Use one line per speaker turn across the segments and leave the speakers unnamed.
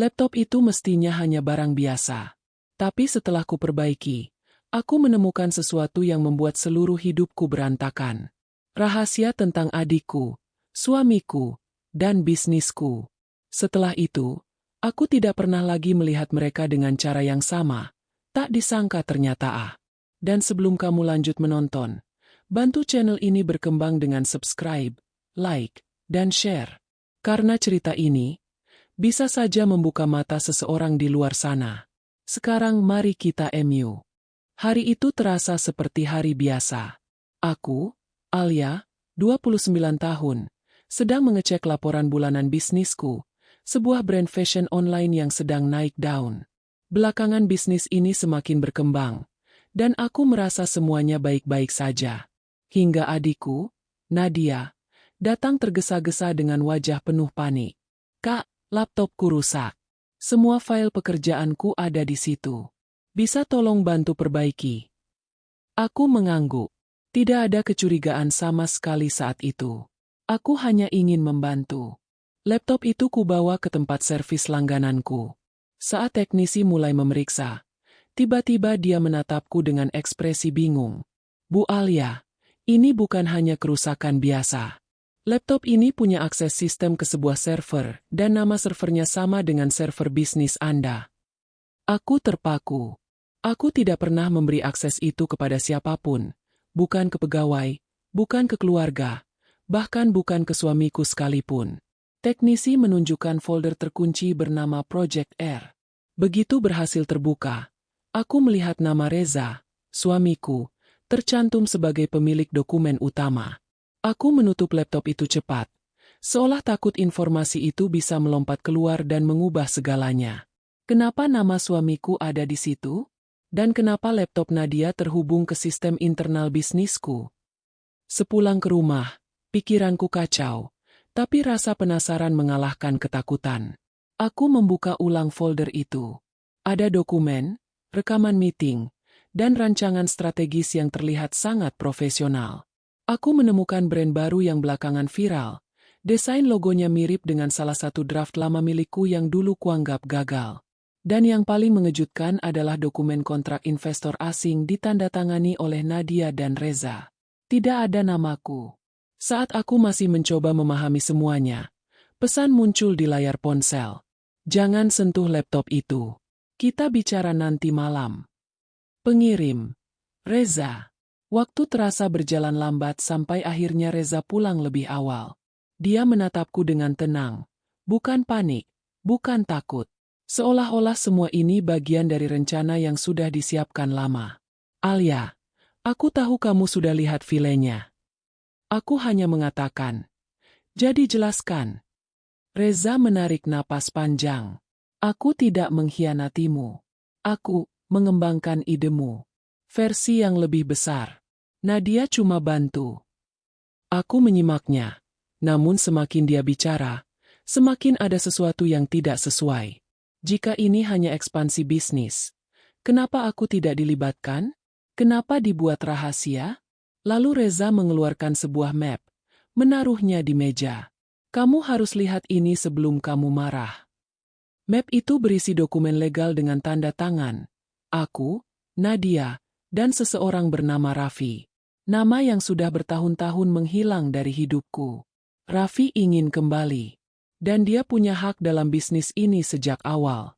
Laptop itu mestinya hanya barang biasa. Tapi setelah kuperbaiki, aku menemukan sesuatu yang membuat seluruh hidupku berantakan. Rahasia tentang adikku, suamiku, dan bisnisku. Setelah itu, aku tidak pernah lagi melihat mereka dengan cara yang sama. Tak disangka ternyata. Dan sebelum kamu lanjut menonton, bantu channel ini berkembang dengan subscribe, like, dan share. Karena cerita ini bisa saja membuka mata seseorang di luar sana. Sekarang mari kita MU. Hari itu terasa seperti hari biasa. Aku, Alia, 29 tahun, sedang mengecek laporan bulanan bisnisku, sebuah brand fashion online yang sedang naik daun. Belakangan bisnis ini semakin berkembang, dan aku merasa semuanya baik-baik saja. Hingga adikku, Nadia, datang tergesa-gesa dengan wajah penuh panik. "Kak, laptopku rusak. Semua file pekerjaanku ada di situ. Bisa tolong bantu perbaiki?" Aku mengangguk. Tidak ada kecurigaan sama sekali saat itu. Aku hanya ingin membantu. Laptop itu kubawa ke tempat servis langgananku. Saat teknisi mulai memeriksa, tiba-tiba dia menatapku dengan ekspresi bingung. "Bu Alia, ini bukan hanya kerusakan biasa. Laptop ini punya akses sistem ke sebuah server, dan nama servernya sama dengan server bisnis Anda." Aku terpaku. Aku tidak pernah memberi akses itu kepada siapapun, bukan ke pegawai, bukan ke keluarga, bahkan bukan ke suamiku sekalipun. Teknisi menunjukkan folder terkunci bernama Project R. Begitu berhasil terbuka, aku melihat nama Reza, suamiku, tercantum sebagai pemilik dokumen utama. Aku menutup laptop itu cepat, seolah takut informasi itu bisa melompat keluar dan mengubah segalanya. Kenapa nama suamiku ada di situ? Dan kenapa laptop Nadia terhubung ke sistem internal bisnisku? Sepulang ke rumah, pikiranku kacau, tapi rasa penasaran mengalahkan ketakutan. Aku membuka ulang folder itu. Ada dokumen, rekaman meeting, dan rancangan strategis yang terlihat sangat profesional. Aku menemukan brand baru yang belakangan viral. Desain logonya mirip dengan salah satu draft lama milikku yang dulu kuanggap gagal. Dan yang paling mengejutkan adalah dokumen kontrak investor asing ditandatangani oleh Nadia dan Reza. Tidak ada namaku. Saat aku masih mencoba memahami semuanya, pesan muncul di layar ponsel. "Jangan sentuh laptop itu. Kita bicara nanti malam." Pengirim, Reza. Waktu terasa berjalan lambat sampai akhirnya Reza pulang lebih awal. Dia menatapku dengan tenang. Bukan panik, bukan takut. Seolah-olah semua ini bagian dari rencana yang sudah disiapkan lama. "Alia, aku tahu kamu sudah lihat filenya." Aku hanya mengatakan, "Jadi jelaskan." Reza menarik napas panjang. "Aku tidak mengkhianatimu. Aku mengembangkan idemu. Versi yang lebih besar. Nadia cuma bantu." Aku menyimaknya. Namun semakin dia bicara, semakin ada sesuatu yang tidak sesuai. Jika ini hanya ekspansi bisnis, kenapa aku tidak dilibatkan? Kenapa dibuat rahasia? Lalu Reza mengeluarkan sebuah map, menaruhnya di meja. "Kamu harus lihat ini sebelum kamu marah." Map itu berisi dokumen legal dengan tanda tangan. Aku, Nadia, dan seseorang bernama Raffi. Nama yang sudah bertahun-tahun menghilang dari hidupku. Raffi ingin kembali. Dan dia punya hak dalam bisnis ini sejak awal.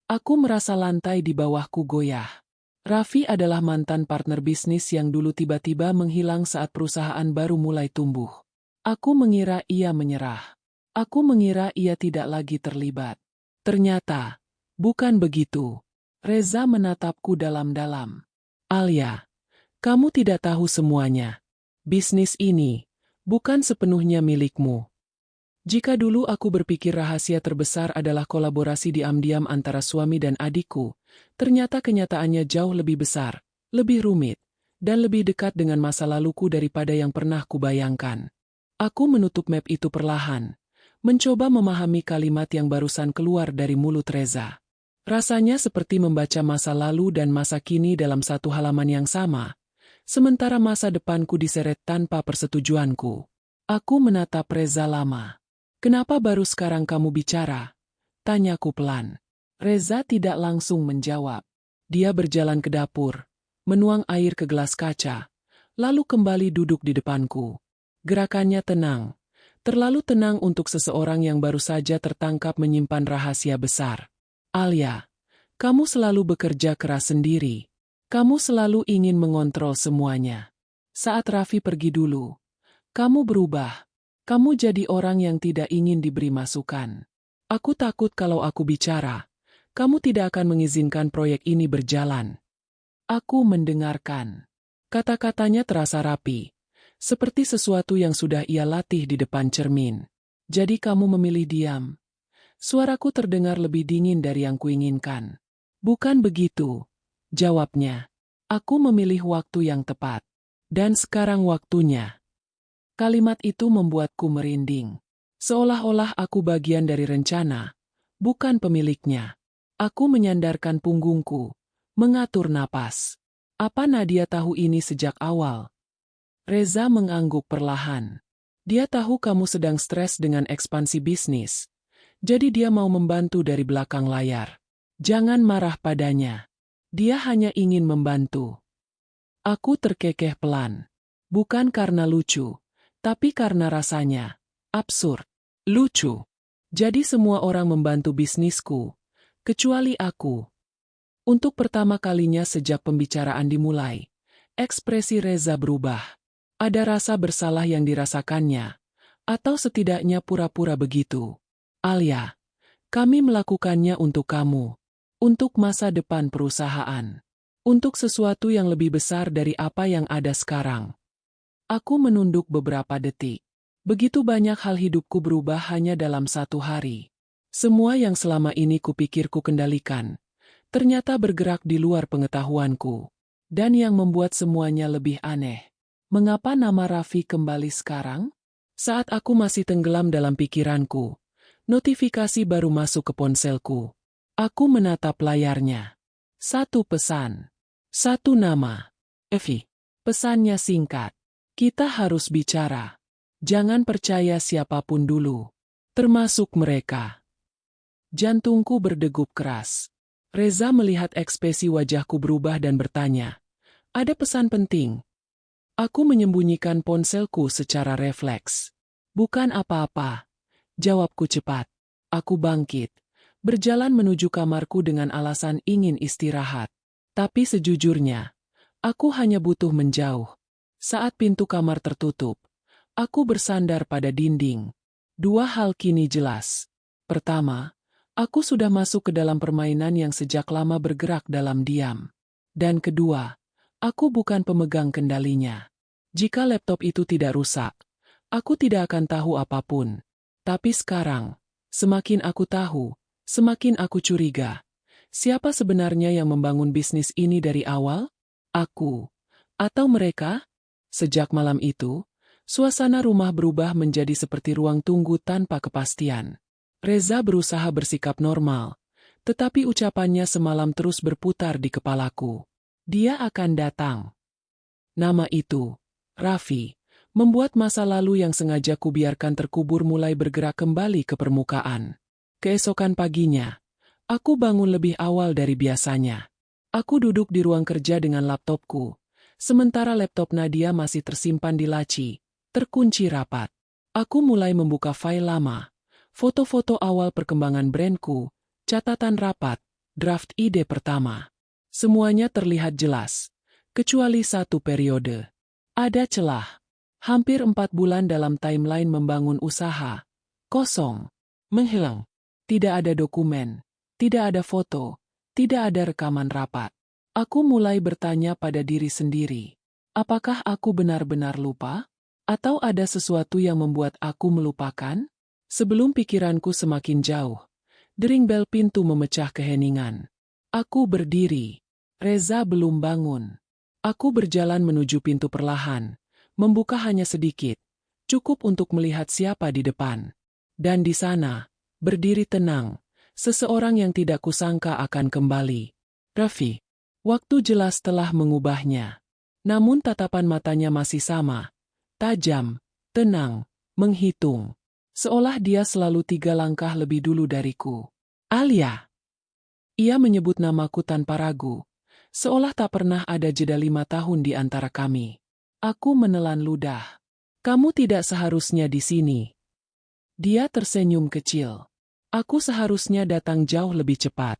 Aku merasa lantai di bawahku goyah. Raffi adalah mantan partner bisnis yang dulu tiba-tiba menghilang saat perusahaan baru mulai tumbuh. Aku mengira ia menyerah. Aku mengira ia tidak lagi terlibat. Ternyata, bukan begitu. Reza menatapku dalam-dalam. "Alia, kamu tidak tahu semuanya. Bisnis ini bukan sepenuhnya milikmu. Jika dulu aku berpikir rahasia terbesar adalah kolaborasi diam-diam antara suami dan adikku, ternyata kenyataannya jauh lebih besar, lebih rumit, dan lebih dekat dengan masa laluku daripada yang pernah kubayangkan." Aku menutup map itu perlahan, mencoba memahami kalimat yang barusan keluar dari mulut Reza. Rasanya seperti membaca masa lalu dan masa kini dalam satu halaman yang sama, sementara masa depanku diseret tanpa persetujuanku. Aku menatap Reza lama. "Kenapa baru sekarang kamu bicara? Tanyaku pelan. Reza tidak langsung menjawab. Dia berjalan ke dapur, menuang air ke gelas kaca, lalu kembali duduk di depanku. Gerakannya tenang, terlalu tenang untuk seseorang yang baru saja tertangkap menyimpan rahasia besar. Alia, kamu selalu bekerja keras sendiri. Kamu selalu ingin mengontrol semuanya. Saat Raffi pergi dulu, kamu berubah. Kamu jadi orang yang tidak ingin diberi masukan. Aku takut kalau aku bicara, kamu tidak akan mengizinkan proyek ini berjalan. Aku mendengarkan. Kata-katanya terasa rapi, seperti sesuatu yang sudah ia latih di depan cermin. Jadi kamu memilih diam. Suaraku terdengar lebih dingin dari yang kuinginkan. Bukan begitu, jawabnya. Aku memilih waktu yang tepat. Dan sekarang waktunya. Kalimat itu membuatku merinding. Seolah-olah aku bagian dari rencana, bukan pemiliknya. Aku menyandarkan punggungku, mengatur napas. Apa Nadia tahu ini sejak awal? Reza mengangguk perlahan. Dia tahu kamu sedang stres dengan ekspansi bisnis. Jadi dia mau membantu dari belakang layar. Jangan marah padanya. Dia hanya ingin membantu. Aku terkekeh pelan. Bukan karena lucu, tapi karena rasanya absurd. Lucu. Jadi semua orang membantu bisnisku, kecuali aku. Untuk pertama kalinya sejak pembicaraan dimulai, ekspresi Reza berubah. Ada rasa bersalah yang dirasakannya, atau setidaknya pura-pura begitu. Alia, kami melakukannya untuk kamu, untuk masa depan perusahaan, untuk sesuatu yang lebih besar dari apa yang ada sekarang. Aku menunduk beberapa detik. Begitu banyak hal hidupku berubah hanya dalam satu hari. Semua yang selama ini kupikir ku kendalikan, ternyata bergerak di luar pengetahuanku. Dan yang membuat semuanya lebih aneh. Mengapa nama Raffi kembali sekarang? Saat aku masih tenggelam dalam pikiranku, notifikasi baru masuk ke ponselku. Aku menatap layarnya. Satu pesan. Satu nama. Evi. Pesannya singkat. Kita harus bicara. Jangan percaya siapapun dulu, termasuk mereka. Jantungku berdegup keras. Reza melihat ekspresi wajahku berubah dan bertanya, "Ada pesan penting?" Aku menyembunyikan ponselku secara refleks. "Bukan apa-apa," jawabku cepat. Aku bangkit, berjalan menuju kamarku dengan alasan ingin istirahat. Tapi sejujurnya, aku hanya butuh menjauh. Saat pintu kamar tertutup, aku bersandar pada dinding. Dua hal kini jelas. Pertama, aku sudah masuk ke dalam permainan yang sejak lama bergerak dalam diam. Dan kedua, aku bukan pemegang kendalinya. Jika laptop itu tidak rusak, aku tidak akan tahu apapun. Tapi sekarang, semakin aku tahu, semakin aku curiga. Siapa sebenarnya yang membangun bisnis ini dari awal? Aku. Atau mereka? Sejak malam itu, suasana rumah berubah menjadi seperti ruang tunggu tanpa kepastian. Reza berusaha bersikap normal, tetapi ucapannya semalam terus berputar di kepalaku. Dia akan datang. Nama itu, Raffi, membuat masa lalu yang sengaja kubiarkan terkubur mulai bergerak kembali ke permukaan. Keesokan paginya, aku bangun lebih awal dari biasanya. Aku duduk di ruang kerja dengan laptopku, sementara laptop Nadia masih tersimpan di laci, terkunci rapat. Aku mulai membuka file lama, foto-foto awal perkembangan brandku, catatan rapat, draft ide pertama. Semuanya terlihat jelas, kecuali satu periode. Ada celah. Hampir 4 bulan dalam timeline membangun usaha. Kosong. Menghilang. Tidak ada dokumen. Tidak ada foto. Tidak ada rekaman rapat. Aku mulai bertanya pada diri sendiri. Apakah aku benar-benar lupa? Atau ada sesuatu yang membuat aku melupakan? Sebelum pikiranku semakin jauh, dering bel pintu memecah keheningan. Aku berdiri. Reza belum bangun. Aku berjalan menuju pintu perlahan, membuka hanya sedikit, cukup untuk melihat siapa di depan. Dan di sana, berdiri tenang, seseorang yang tidak kusangka akan kembali. Raffi. Waktu jelas telah mengubahnya. Namun tatapan matanya masih sama, tajam, tenang, menghitung. Seolah dia selalu 3 langkah lebih dulu dariku. Alia. Ia menyebut namaku tanpa ragu, seolah tak pernah ada jeda 5 tahun di antara kami. Aku menelan ludah. Kamu tidak seharusnya di sini. Dia tersenyum kecil. Aku seharusnya datang jauh lebih cepat.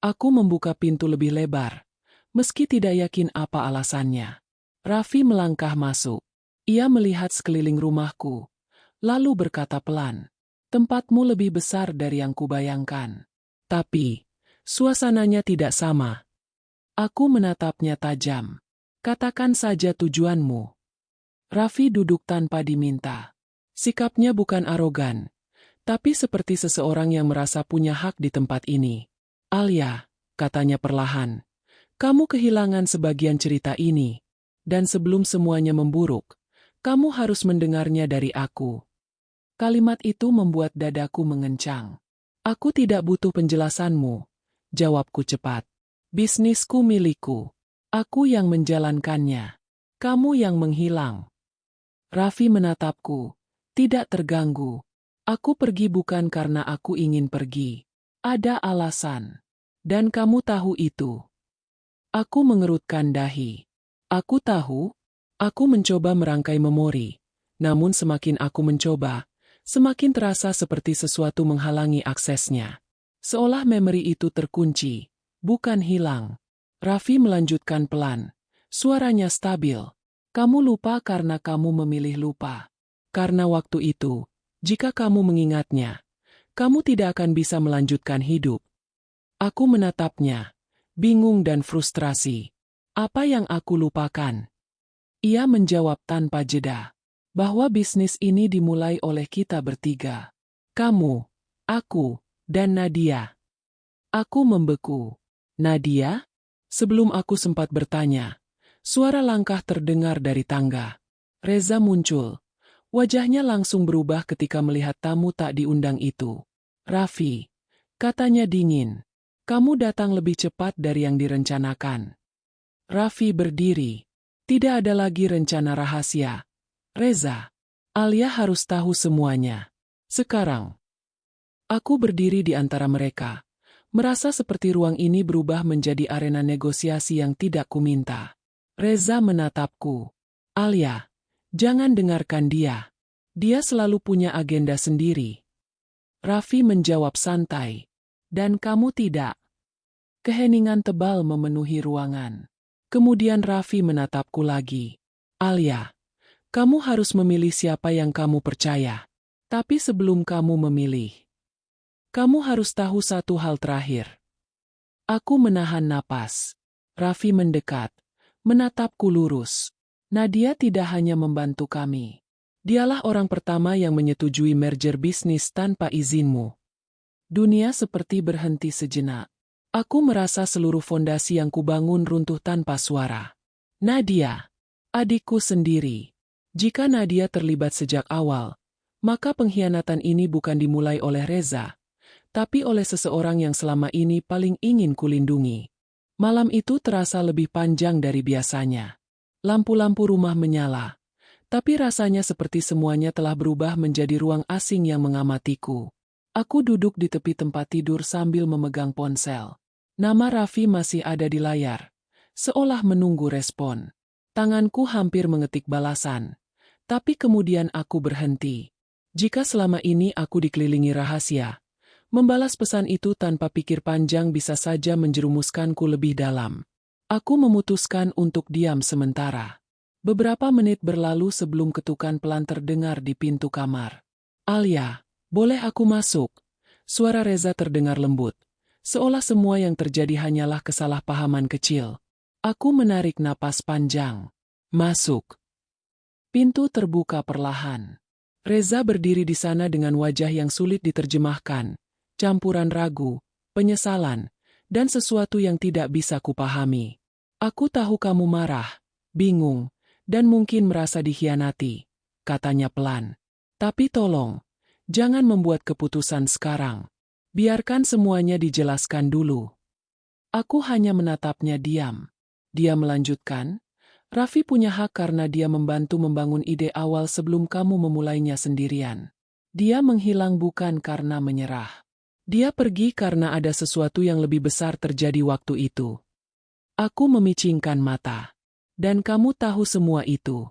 Aku membuka pintu lebih lebar, meski tidak yakin apa alasannya. Raffi melangkah masuk. Ia melihat sekeliling rumahku, lalu berkata pelan, "Tempatmu lebih besar dari yang kubayangkan." Tapi suasananya tidak sama. Aku menatapnya tajam. "Katakan saja tujuanmu." Raffi duduk tanpa diminta. Sikapnya bukan arogan, tapi seperti seseorang yang merasa punya hak di tempat ini. "Alia," katanya perlahan, "kamu kehilangan sebagian cerita ini. Dan sebelum semuanya memburuk, kamu harus mendengarnya dari aku." Kalimat itu membuat dadaku mengencang. "Aku tidak butuh penjelasanmu," jawabku cepat. "Bisnisku milikku. Aku yang menjalankannya. Kamu yang menghilang." Raffi menatapku, tidak terganggu. "Aku pergi bukan karena aku ingin pergi. Ada alasan. Dan kamu tahu itu." Aku mengerutkan dahi. Aku tahu. Aku mencoba merangkai memori. Namun semakin aku mencoba, semakin terasa seperti sesuatu menghalangi aksesnya. Seolah memori itu terkunci, bukan hilang. Raffi melanjutkan pelan. Suaranya stabil. "Kamu lupa karena kamu memilih lupa. Karena waktu itu, jika kamu mengingatnya, kamu tidak akan bisa melanjutkan hidup." Aku menatapnya, bingung dan frustrasi. "Apa yang aku lupakan?" Ia menjawab tanpa jeda, "Bahwa bisnis ini dimulai oleh kita bertiga. Kamu, aku, dan Nadia." Aku membeku. "Nadia?" Sebelum aku sempat bertanya, suara langkah terdengar dari tangga. Reza muncul. Wajahnya langsung berubah ketika melihat tamu tak diundang itu. "Raffi," katanya dingin, "kamu datang lebih cepat dari yang direncanakan." Raffi berdiri. "Tidak ada lagi rencana rahasia. Reza, Alia harus tahu semuanya. Sekarang." Aku berdiri di antara mereka, merasa seperti ruang ini berubah menjadi arena negosiasi yang tidak kuminta. Reza menatapku. "Alia, jangan dengarkan dia. Dia selalu punya agenda sendiri." Raffi menjawab santai. "Dan kamu tidak." Keheningan tebal memenuhi ruangan. Kemudian Raffi menatapku lagi. "Alia, kamu harus memilih siapa yang kamu percaya. Tapi sebelum kamu memilih, kamu harus tahu satu hal terakhir." Aku menahan napas. Raffi mendekat, menatapku lurus. "Nadia tidak hanya membantu kami. Dialah orang pertama yang menyetujui merger bisnis tanpa izinmu." Dunia seperti berhenti sejenak. Aku merasa seluruh fondasi yang kubangun runtuh tanpa suara. Nadia, adikku sendiri. Jika Nadia terlibat sejak awal, maka pengkhianatan ini bukan dimulai oleh Reza, tapi oleh seseorang yang selama ini paling ingin kulindungi. Malam itu terasa lebih panjang dari biasanya. Lampu-lampu rumah menyala, tapi rasanya seperti semuanya telah berubah menjadi ruang asing yang mengamatiku. Aku duduk di tepi tempat tidur sambil memegang ponsel. Nama Raffi masih ada di layar, seolah menunggu respon. Tanganku hampir mengetik balasan, tapi kemudian aku berhenti. Jika selama ini aku dikelilingi rahasia, membalas pesan itu tanpa pikir panjang bisa saja menjerumuskanku lebih dalam. Aku memutuskan untuk diam sementara. Beberapa menit berlalu sebelum ketukan pelan terdengar di pintu kamar. "Alia, boleh aku masuk?" Suara Reza terdengar lembut, seolah semua yang terjadi hanyalah kesalahpahaman kecil. Aku menarik napas panjang. "Masuk." Pintu terbuka perlahan. Reza berdiri di sana dengan wajah yang sulit diterjemahkan, campuran ragu, penyesalan, dan sesuatu yang tidak bisa kupahami. "Aku tahu kamu marah, bingung, dan mungkin merasa dikhianati," katanya pelan. "Tapi tolong, jangan membuat keputusan sekarang. Biarkan semuanya dijelaskan dulu." Aku hanya menatapnya diam. Dia melanjutkan, "Raffi punya hak karena dia membantu membangun ide awal sebelum kamu memulainya sendirian. Dia menghilang bukan karena menyerah. Dia pergi karena ada sesuatu yang lebih besar terjadi waktu itu. Aku memicingkan mata. Dan kamu tahu semua itu.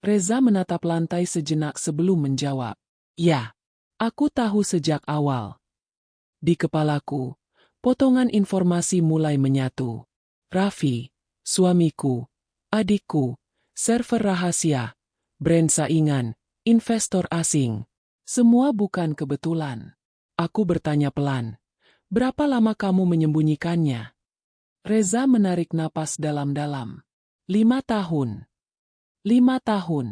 Reza menatap lantai sejenak sebelum menjawab. Ya, aku tahu sejak awal. Di kepalaku, potongan informasi mulai menyatu. Raffi, suamiku, adikku, server rahasia, brand saingan, investor asing. Semua bukan kebetulan. Aku bertanya pelan. Berapa lama kamu menyembunyikannya? Reza menarik napas dalam-dalam. 5 tahun. 5 tahun.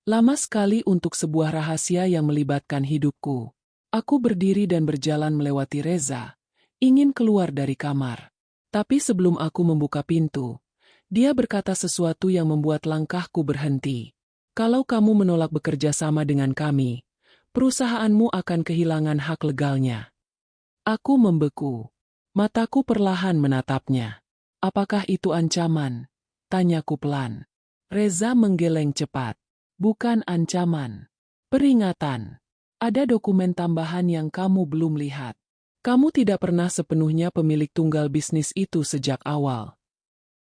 Lama sekali untuk sebuah rahasia yang melibatkan hidupku. Aku berdiri dan berjalan melewati Reza, ingin keluar dari kamar. Tapi sebelum aku membuka pintu, dia berkata sesuatu yang membuat langkahku berhenti. Kalau kamu menolak bekerja sama dengan kami, perusahaanmu akan kehilangan hak legalnya. Aku membeku. Mataku perlahan menatapnya. Apakah itu ancaman? Tanyaku pelan. Reza menggeleng cepat. Bukan ancaman. Peringatan. Ada dokumen tambahan yang kamu belum lihat. Kamu tidak pernah sepenuhnya pemilik tunggal bisnis itu sejak awal.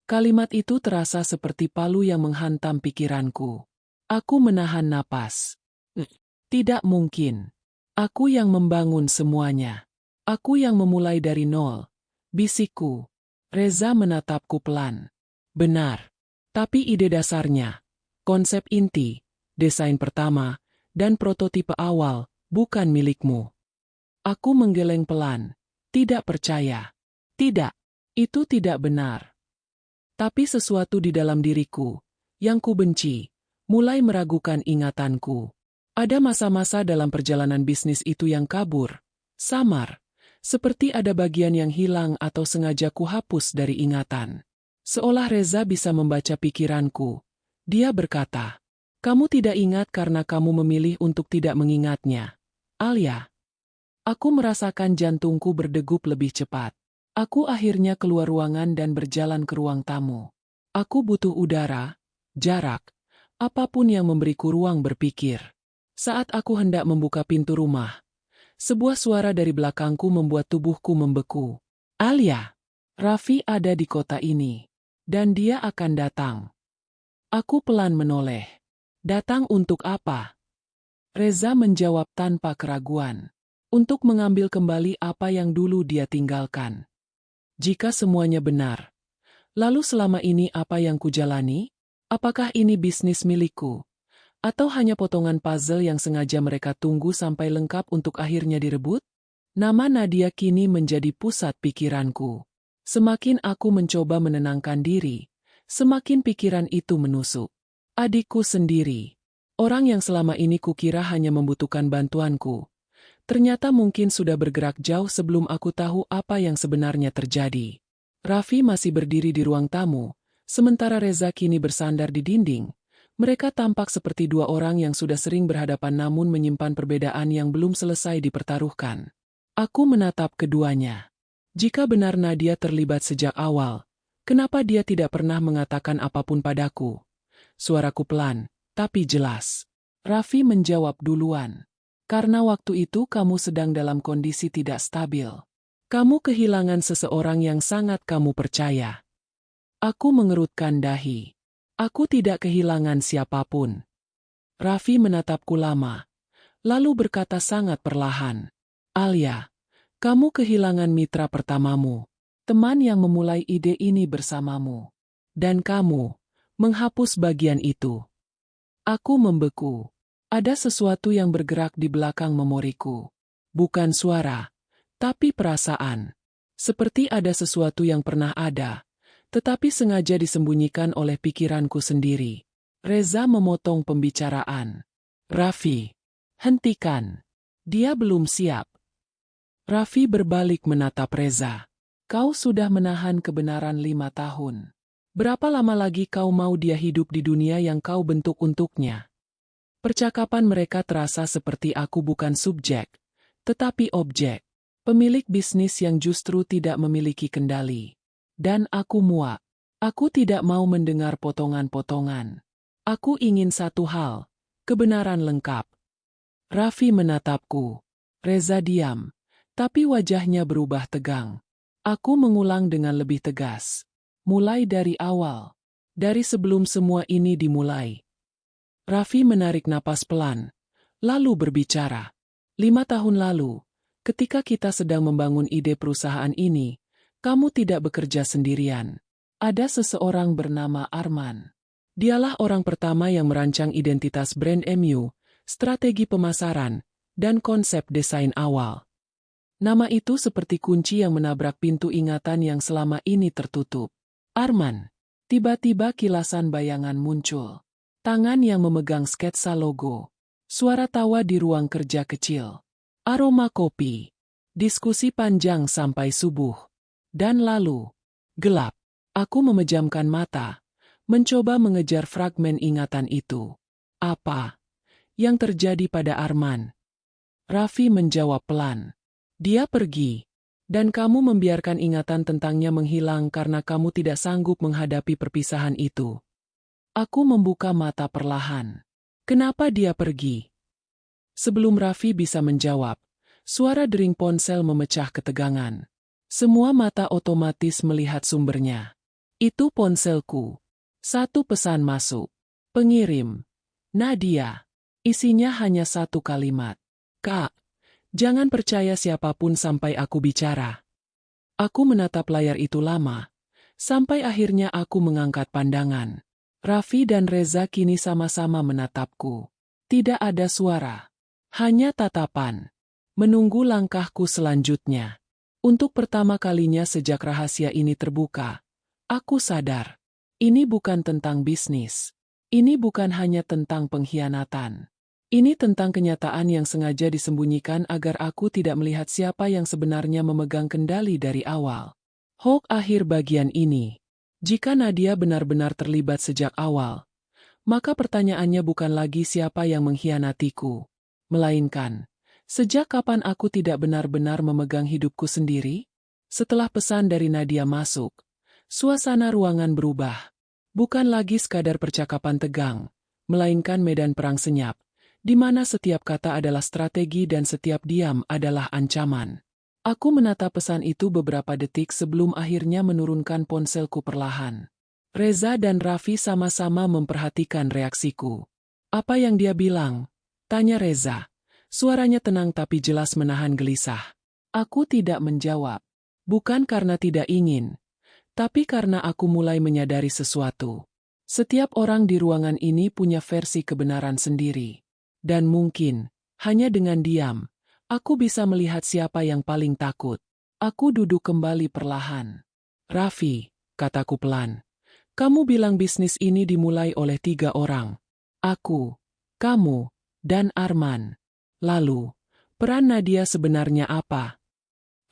Kalimat itu terasa seperti palu yang menghantam pikiranku. Aku menahan napas. Tidak mungkin. Aku yang membangun semuanya. Aku yang memulai dari nol. Bisikku. Reza menatapku pelan. Benar. Tapi ide dasarnya, konsep inti, desain pertama, dan prototipe awal, bukan milikmu. Aku menggeleng pelan. Tidak percaya. Tidak. Itu tidak benar. Tapi sesuatu di dalam diriku, yang ku benci, mulai meragukan ingatanku. Ada masa-masa dalam perjalanan bisnis itu yang kabur, samar, seperti ada bagian yang hilang atau sengaja kuhapus dari ingatan. Seolah Reza bisa membaca pikiranku. Dia berkata, kamu tidak ingat karena kamu memilih untuk tidak mengingatnya. Alia. Aku merasakan jantungku berdegup lebih cepat. Aku akhirnya keluar ruangan dan berjalan ke ruang tamu. Aku butuh udara, jarak, apapun yang memberiku ruang berpikir. Saat aku hendak membuka pintu rumah, sebuah suara dari belakangku membuat tubuhku membeku. Alia, Raffi ada di kota ini. Dan dia akan datang. Aku pelan menoleh. Datang untuk apa? Reza menjawab tanpa keraguan. Untuk mengambil kembali apa yang dulu dia tinggalkan. Jika semuanya benar, lalu selama ini apa yang kujalani? Apakah ini bisnis milikku? Atau hanya potongan puzzle yang sengaja mereka tunggu sampai lengkap untuk akhirnya direbut? Nama Nadia kini menjadi pusat pikiranku. Semakin aku mencoba menenangkan diri, semakin pikiran itu menusuk. Adikku sendiri, orang yang selama ini kukira hanya membutuhkan bantuanku, ternyata mungkin sudah bergerak jauh sebelum aku tahu apa yang sebenarnya terjadi. Raffi masih berdiri di ruang tamu, sementara Reza kini bersandar di dinding. Mereka tampak seperti dua orang yang sudah sering berhadapan namun menyimpan perbedaan yang belum selesai dipertaruhkan. Aku menatap keduanya. Jika benar Nadia terlibat sejak awal, kenapa dia tidak pernah mengatakan apapun padaku? Suaraku pelan, tapi jelas. Raffi menjawab duluan. Karena waktu itu kamu sedang dalam kondisi tidak stabil. Kamu kehilangan seseorang yang sangat kamu percaya. Aku mengerutkan dahi. Aku tidak kehilangan siapapun. Raffi menatapku lama, lalu berkata sangat perlahan. Alia, kamu kehilangan mitra pertamamu, teman yang memulai ide ini bersamamu. Dan kamu menghapus bagian itu. Aku membeku. Ada sesuatu yang bergerak di belakang memoriku. Bukan suara, tapi perasaan. Seperti ada sesuatu yang pernah ada, tetapi sengaja disembunyikan oleh pikiranku sendiri. Reza memotong pembicaraan. Raffi, hentikan. Dia belum siap. Raffi berbalik menatap Reza. Kau sudah menahan kebenaran 5 tahun. Berapa lama lagi kau mau dia hidup di dunia yang kau bentuk untuknya? Percakapan mereka terasa seperti aku bukan subjek, tetapi objek. Pemilik bisnis yang justru tidak memiliki kendali. Dan aku muak. Aku tidak mau mendengar potongan-potongan. Aku ingin satu hal, kebenaran lengkap. Raffi menatapku. Reza diam. Tapi wajahnya berubah tegang. Aku mengulang dengan lebih tegas. Mulai dari awal. Dari sebelum semua ini dimulai. Raffi menarik napas pelan, lalu berbicara. 5 tahun lalu, ketika kita sedang membangun ide perusahaan ini, kamu tidak bekerja sendirian. Ada seseorang bernama Arman. Dialah orang pertama yang merancang identitas brand MU, strategi pemasaran, dan konsep desain awal. Nama itu seperti kunci yang menabrak pintu ingatan yang selama ini tertutup. Arman. Tiba-tiba kilasan bayangan muncul. Tangan yang memegang sketsa logo. Suara tawa di ruang kerja kecil. Aroma kopi. Diskusi panjang sampai subuh. Dan lalu, gelap. Aku memejamkan mata, mencoba mengejar fragmen ingatan itu. Apa yang terjadi pada Arman? Raffi menjawab pelan. Dia pergi. Dan kamu membiarkan ingatan tentangnya menghilang karena kamu tidak sanggup menghadapi perpisahan itu. Aku membuka mata perlahan. Kenapa dia pergi? Sebelum Raffi bisa menjawab, suara dering ponsel memecah ketegangan. Semua mata otomatis melihat sumbernya. Itu ponselku. Satu pesan masuk. Pengirim. Nadia. Isinya hanya satu kalimat. Kak, jangan percaya siapapun sampai aku bicara. Aku menatap layar itu lama, sampai akhirnya aku mengangkat pandangan. Raffi dan Reza kini sama-sama menatapku. Tidak ada suara. Hanya tatapan. Menunggu langkahku selanjutnya. Untuk pertama kalinya sejak rahasia ini terbuka, aku sadar. Ini bukan tentang bisnis. Ini bukan hanya tentang pengkhianatan. Ini tentang kenyataan yang sengaja disembunyikan agar aku tidak melihat siapa yang sebenarnya memegang kendali dari awal. Hoax akhir bagian ini. Jika Nadia benar-benar terlibat sejak awal, maka pertanyaannya bukan lagi siapa yang mengkhianatiku, melainkan, sejak kapan aku tidak benar-benar memegang hidupku sendiri? Setelah pesan dari Nadia masuk, suasana ruangan berubah. Bukan lagi sekadar percakapan tegang, melainkan medan perang senyap, di mana setiap kata adalah strategi dan setiap diam adalah ancaman. Aku menatap pesan itu beberapa detik sebelum akhirnya menurunkan ponselku perlahan. Reza dan Raffi sama-sama memperhatikan reaksiku. Apa yang dia bilang? Tanya Reza. Suaranya tenang tapi jelas menahan gelisah. Aku tidak menjawab. Bukan karena tidak ingin, tapi karena aku mulai menyadari sesuatu. Setiap orang di ruangan ini punya versi kebenaran sendiri. Dan mungkin, hanya dengan diam, aku bisa melihat siapa yang paling takut. Aku duduk kembali perlahan. Raffi, kataku pelan. Kamu bilang bisnis ini dimulai oleh 3 orang. Aku, kamu, dan Arman. Lalu, peran Nadia sebenarnya apa?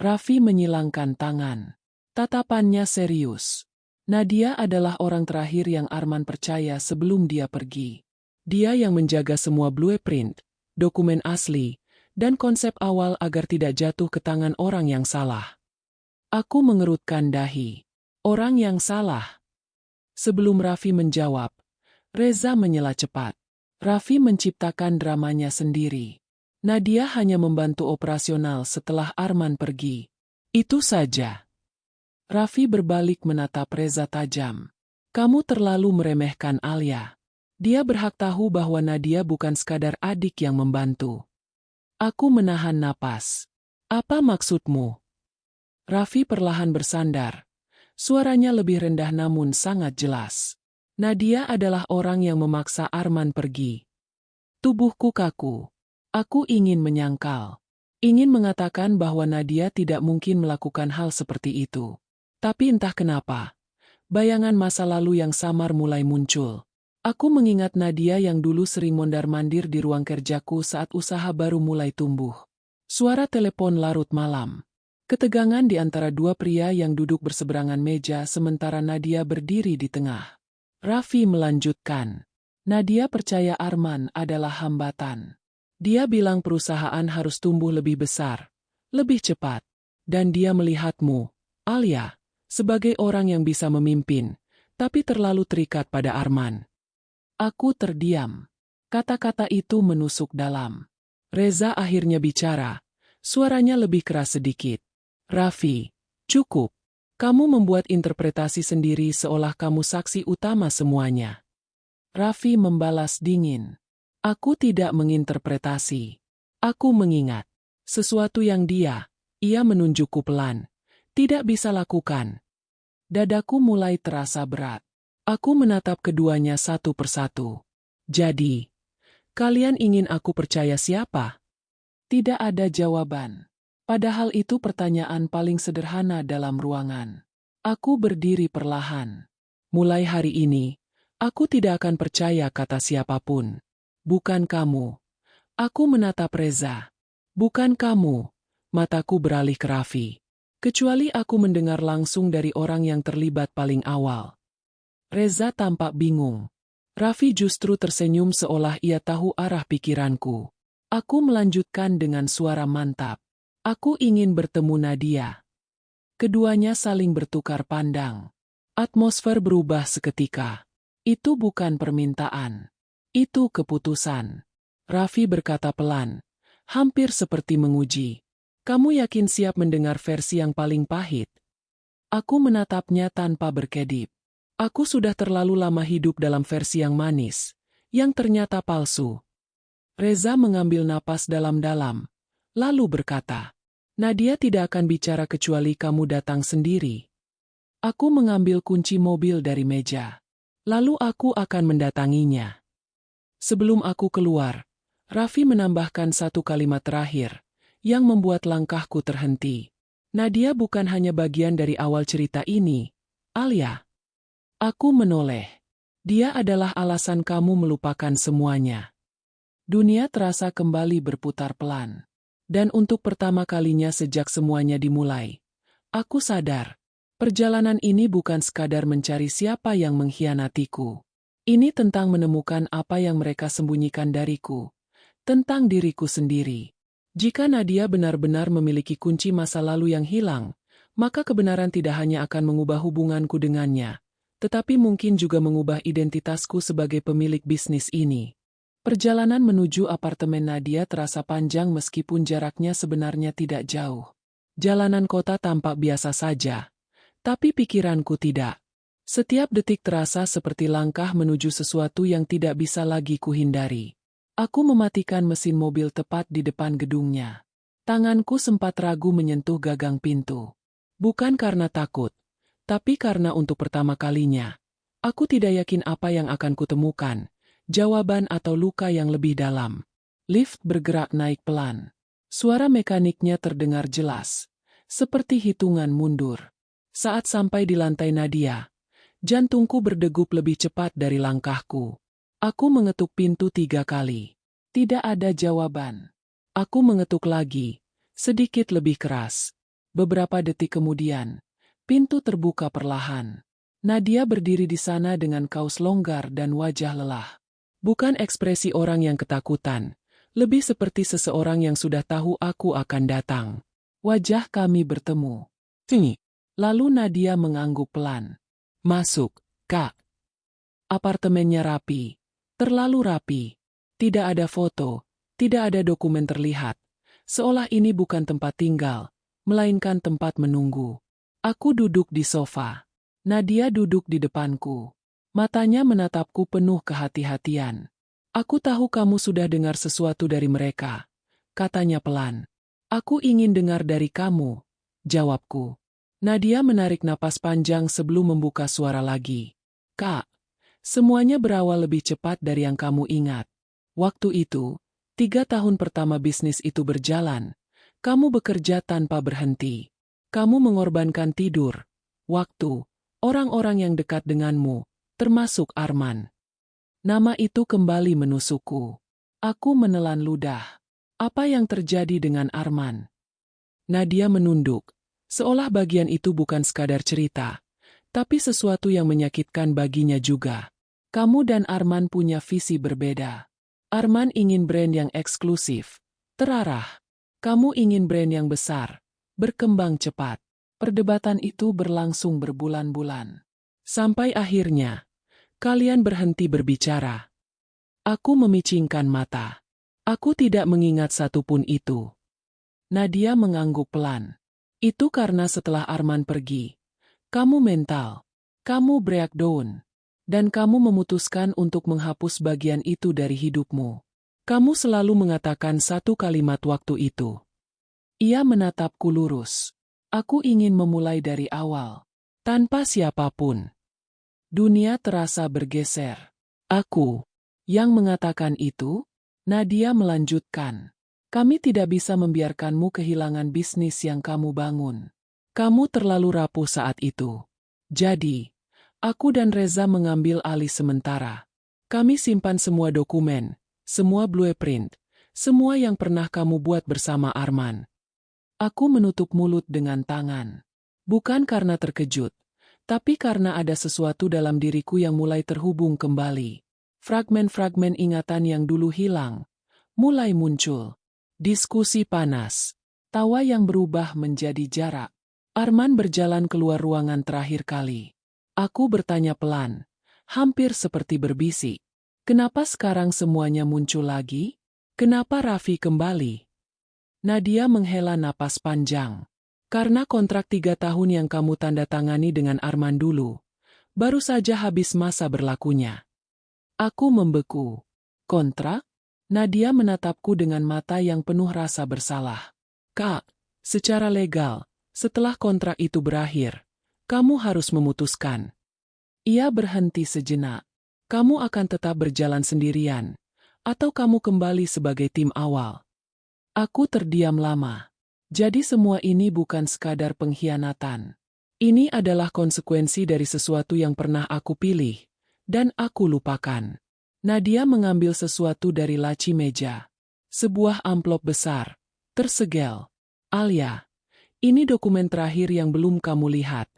Raffi menyilangkan tangan. Tatapannya serius. Nadia adalah orang terakhir yang Arman percaya sebelum dia pergi. Dia yang menjaga semua blueprint, dokumen asli, dan konsep awal agar tidak jatuh ke tangan orang yang salah. Aku mengerutkan dahi. Orang yang salah. Sebelum Raffi menjawab, Reza menyela cepat. Raffi menciptakan dramanya sendiri. Nadia hanya membantu operasional setelah Arman pergi. Itu saja. Raffi berbalik menatap Reza tajam. Kamu terlalu meremehkan Alia. Dia berhak tahu bahwa Nadia bukan sekadar adik yang membantu. Aku menahan napas. Apa maksudmu? Raffi perlahan bersandar. Suaranya lebih rendah namun sangat jelas. Nadia adalah orang yang memaksa Arman pergi. Tubuhku kaku. Aku ingin menyangkal. Ingin mengatakan bahwa Nadia tidak mungkin melakukan hal seperti itu. Tapi entah kenapa, bayangan masa lalu yang samar mulai muncul. Aku mengingat Nadia yang dulu sering mondar-mandir di ruang kerjaku saat usaha baru mulai tumbuh. Suara telepon larut malam. Ketegangan di antara dua pria yang duduk berseberangan meja sementara Nadia berdiri di tengah. Raffi melanjutkan. Nadia percaya Arman adalah hambatan. Dia bilang perusahaan harus tumbuh lebih besar, lebih cepat. Dan dia melihatmu, Alia, sebagai orang yang bisa memimpin, tapi terlalu terikat pada Arman. Aku terdiam. Kata-kata itu menusuk dalam. Reza akhirnya bicara, Suaranya lebih keras sedikit. Raffi, cukup. Kamu membuat interpretasi sendiri seolah kamu saksi utama semuanya. Raffi membalas dingin. Aku tidak menginterpretasi. Aku mengingat. Sesuatu yang ia menunjukku pelan, tidak bisa lakukan. Dadaku mulai terasa berat. Aku menatap keduanya satu persatu. Jadi, kalian ingin aku percaya siapa? Tidak ada jawaban. Padahal itu pertanyaan paling sederhana dalam ruangan. Aku berdiri perlahan. Mulai hari ini, aku tidak akan percaya kata siapapun. Bukan kamu. Aku menatap Reza. Bukan kamu. Mataku beralih ke Raffi. Kecuali aku mendengar langsung dari orang yang terlibat paling awal. Reza tampak bingung. Raffi justru tersenyum seolah ia tahu arah pikiranku. Aku melanjutkan dengan suara mantap. Aku ingin bertemu Nadia. Keduanya saling bertukar pandang. Atmosfer berubah seketika. Itu bukan permintaan. Itu keputusan. Raffi berkata pelan, hampir seperti menguji. Kamu yakin siap mendengar versi yang paling pahit? Aku menatapnya tanpa berkedip. Aku sudah terlalu lama hidup dalam versi yang manis, yang ternyata palsu. Reza mengambil napas dalam-dalam, lalu berkata, Nadia tidak akan bicara kecuali kamu datang sendiri. Aku mengambil kunci mobil dari meja. Lalu aku akan mendatanginya. Sebelum aku keluar, Raffi menambahkan satu kalimat terakhir, yang membuat langkahku terhenti. Nadia bukan hanya bagian dari awal cerita ini, Alia. Aku menoleh. Dia adalah alasan kamu melupakan semuanya. Dunia terasa kembali berputar pelan. Dan untuk pertama kalinya sejak semuanya dimulai, aku sadar, perjalanan ini bukan sekadar mencari siapa yang mengkhianatiku. Ini tentang menemukan apa yang mereka sembunyikan dariku, tentang diriku sendiri. Jika Nadia benar-benar memiliki kunci masa lalu yang hilang, maka kebenaran tidak hanya akan mengubah hubunganku dengannya, tetapi mungkin juga mengubah identitasku sebagai pemilik bisnis ini. Perjalanan menuju apartemen Nadia terasa panjang meskipun jaraknya sebenarnya tidak jauh. Jalanan kota tampak biasa saja, tapi pikiranku tidak. Setiap detik terasa seperti langkah menuju sesuatu yang tidak bisa lagi kuhindari. Aku mematikan mesin mobil tepat di depan gedungnya. Tanganku sempat ragu menyentuh gagang pintu. Bukan karena takut, tapi karena untuk pertama kalinya, aku tidak yakin apa yang akan kutemukan. Jawaban atau luka yang lebih dalam. Lift bergerak naik pelan. Suara mekaniknya terdengar jelas, seperti hitungan mundur. Saat sampai di lantai Nadia, jantungku berdegup lebih cepat dari langkahku. Aku mengetuk pintu 3 kali. Tidak ada jawaban. Aku mengetuk lagi, sedikit lebih keras. Beberapa detik kemudian, pintu terbuka perlahan. Nadia berdiri di sana dengan kaus longgar dan wajah lelah. Bukan ekspresi orang yang ketakutan, lebih seperti seseorang yang sudah tahu aku akan datang. Wajah kami bertemu. Sini. Lalu Nadia mengangguk pelan. Masuk, Kak. Apartemennya rapi. Terlalu rapi. Tidak ada foto, tidak ada dokumen terlihat. Seolah ini bukan tempat tinggal, melainkan tempat menunggu. Aku duduk di sofa. Nadia duduk di depanku. Matanya menatapku penuh kehati-hatian. Aku tahu kamu sudah dengar sesuatu dari mereka, katanya pelan. Aku ingin dengar dari kamu, jawabku. Nadia menarik napas panjang sebelum membuka suara lagi. Kak, semuanya berawal lebih cepat dari yang kamu ingat. Waktu itu, 3 tahun pertama bisnis itu berjalan, kamu bekerja tanpa berhenti. Kamu mengorbankan tidur, waktu, orang-orang yang dekat denganmu, termasuk Arman. Nama itu kembali menusukku. Aku menelan ludah. Apa yang terjadi dengan Arman? Nadia menunduk, seolah bagian itu bukan sekadar cerita, tapi sesuatu yang menyakitkan baginya juga. Kamu dan Arman punya visi berbeda. Arman ingin brand yang eksklusif, terarah. Kamu ingin brand yang besar, berkembang cepat. Perdebatan itu berlangsung berbulan-bulan. Sampai akhirnya, kalian berhenti berbicara. Aku memicingkan mata. Aku tidak mengingat satupun itu. Nadia mengangguk pelan. Itu karena setelah Arman pergi, kamu mental, kamu breakdown, dan kamu memutuskan untuk menghapus bagian itu dari hidupmu. Kamu selalu mengatakan satu kalimat waktu itu. Ia menatapku lurus. Aku ingin memulai dari awal, tanpa siapapun. Dunia terasa bergeser. Aku yang mengatakan itu. Nadia melanjutkan. Kami tidak bisa membiarkanmu kehilangan bisnis yang kamu bangun. Kamu terlalu rapuh saat itu. Jadi, aku dan Reza mengambil alih sementara. Kami simpan semua dokumen, semua blueprint, semua yang pernah kamu buat bersama Arman. Aku menutup mulut dengan tangan. Bukan karena terkejut, tapi karena ada sesuatu dalam diriku yang mulai terhubung kembali. Fragmen-fragmen ingatan yang dulu hilang, mulai muncul. Diskusi panas, tawa yang berubah menjadi jarak. Arman berjalan keluar ruangan terakhir kali. Aku bertanya pelan, hampir seperti berbisik. Kenapa sekarang semuanya muncul lagi? Kenapa Raffi kembali? Nadia menghela napas panjang. Karena kontrak 3 tahun yang kamu tanda tangani dengan Arman dulu, baru saja habis masa berlakunya. Aku membeku. Kontrak? Nadia menatapku dengan mata yang penuh rasa bersalah. Kak, secara legal, setelah kontrak itu berakhir, kamu harus memutuskan. Ia berhenti sejenak. Kamu akan tetap berjalan sendirian, atau kamu kembali sebagai tim awal. Aku terdiam lama. Jadi semua ini bukan sekadar pengkhianatan. Ini adalah konsekuensi dari sesuatu yang pernah aku pilih, dan aku lupakan. Nadia mengambil sesuatu dari laci meja. Sebuah amplop besar, tersegel. Alia, ini dokumen terakhir yang belum kamu lihat.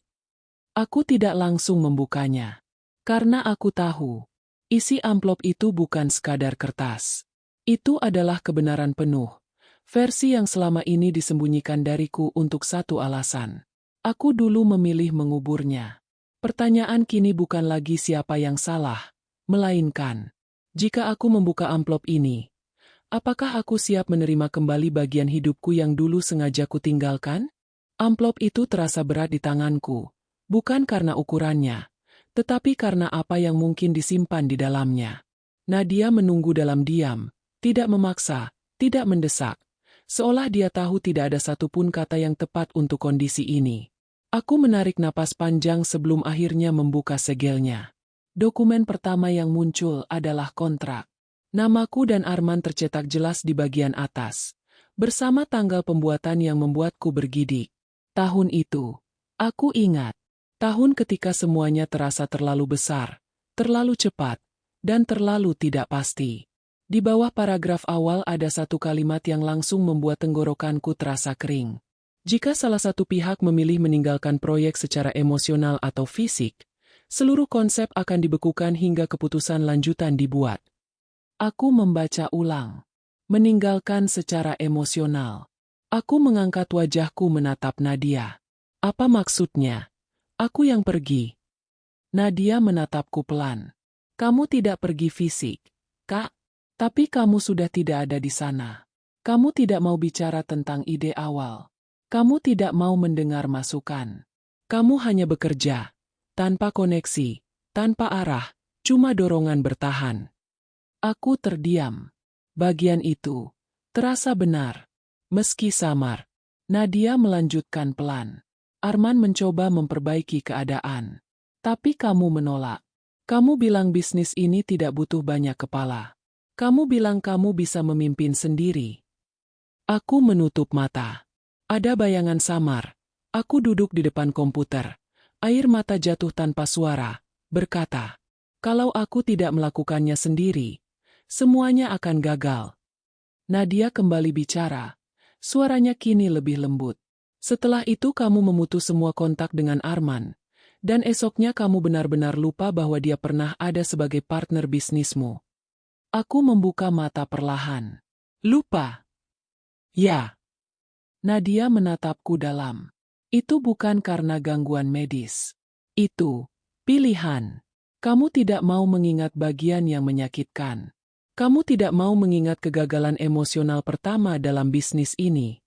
Aku tidak langsung membukanya. Karena aku tahu, isi amplop itu bukan sekadar kertas. Itu adalah kebenaran penuh. Versi yang selama ini disembunyikan dariku untuk satu alasan. Aku dulu memilih menguburnya. Pertanyaan kini bukan lagi siapa yang salah, melainkan, jika aku membuka amplop ini, apakah aku siap menerima kembali bagian hidupku yang dulu sengaja kutinggalkan? Amplop itu terasa berat di tanganku, bukan karena ukurannya, tetapi karena apa yang mungkin disimpan di dalamnya. Nadia menunggu dalam diam, tidak memaksa, tidak mendesak, seolah dia tahu tidak ada satupun kata yang tepat untuk kondisi ini. Aku menarik napas panjang sebelum akhirnya membuka segelnya. Dokumen pertama yang muncul adalah kontrak. Namaku dan Arman tercetak jelas di bagian atas, bersama tanggal pembuatan yang membuatku bergidik. Tahun itu, aku ingat, tahun ketika semuanya terasa terlalu besar, terlalu cepat, dan terlalu tidak pasti. Di bawah paragraf awal ada satu kalimat yang langsung membuat tenggorokanku terasa kering. Jika salah satu pihak memilih meninggalkan proyek secara emosional atau fisik, seluruh konsep akan dibekukan hingga keputusan lanjutan dibuat. Aku membaca ulang. Meninggalkan secara emosional. Aku mengangkat wajahku menatap Nadia. Apa maksudnya? Aku yang pergi. Nadia menatapku pelan. Kamu tidak pergi fisik, Kak. Tapi kamu sudah tidak ada di sana. Kamu tidak mau bicara tentang ide awal. Kamu tidak mau mendengar masukan. Kamu hanya bekerja, tanpa koneksi, tanpa arah, cuma dorongan bertahan. Aku terdiam. Bagian itu terasa benar, meski samar. Nadia melanjutkan pelan. Arman mencoba memperbaiki keadaan. Tapi kamu menolak. Kamu bilang bisnis ini tidak butuh banyak kepala. Kamu bilang kamu bisa memimpin sendiri. Aku menutup mata. Ada bayangan samar. Aku duduk di depan komputer. Air mata jatuh tanpa suara, berkata, kalau aku tidak melakukannya sendiri, semuanya akan gagal. Nadia kembali bicara. Suaranya kini lebih lembut. Setelah itu kamu memutus semua kontak dengan Arman. Dan esoknya kamu benar-benar lupa bahwa dia pernah ada sebagai partner bisnismu. Aku membuka mata perlahan. Lupa? Ya. Nadia menatapku dalam. Itu bukan karena gangguan medis. Itu pilihan. Kamu tidak mau mengingat bagian yang menyakitkan. Kamu tidak mau mengingat kegagalan emosional pertama dalam bisnis ini.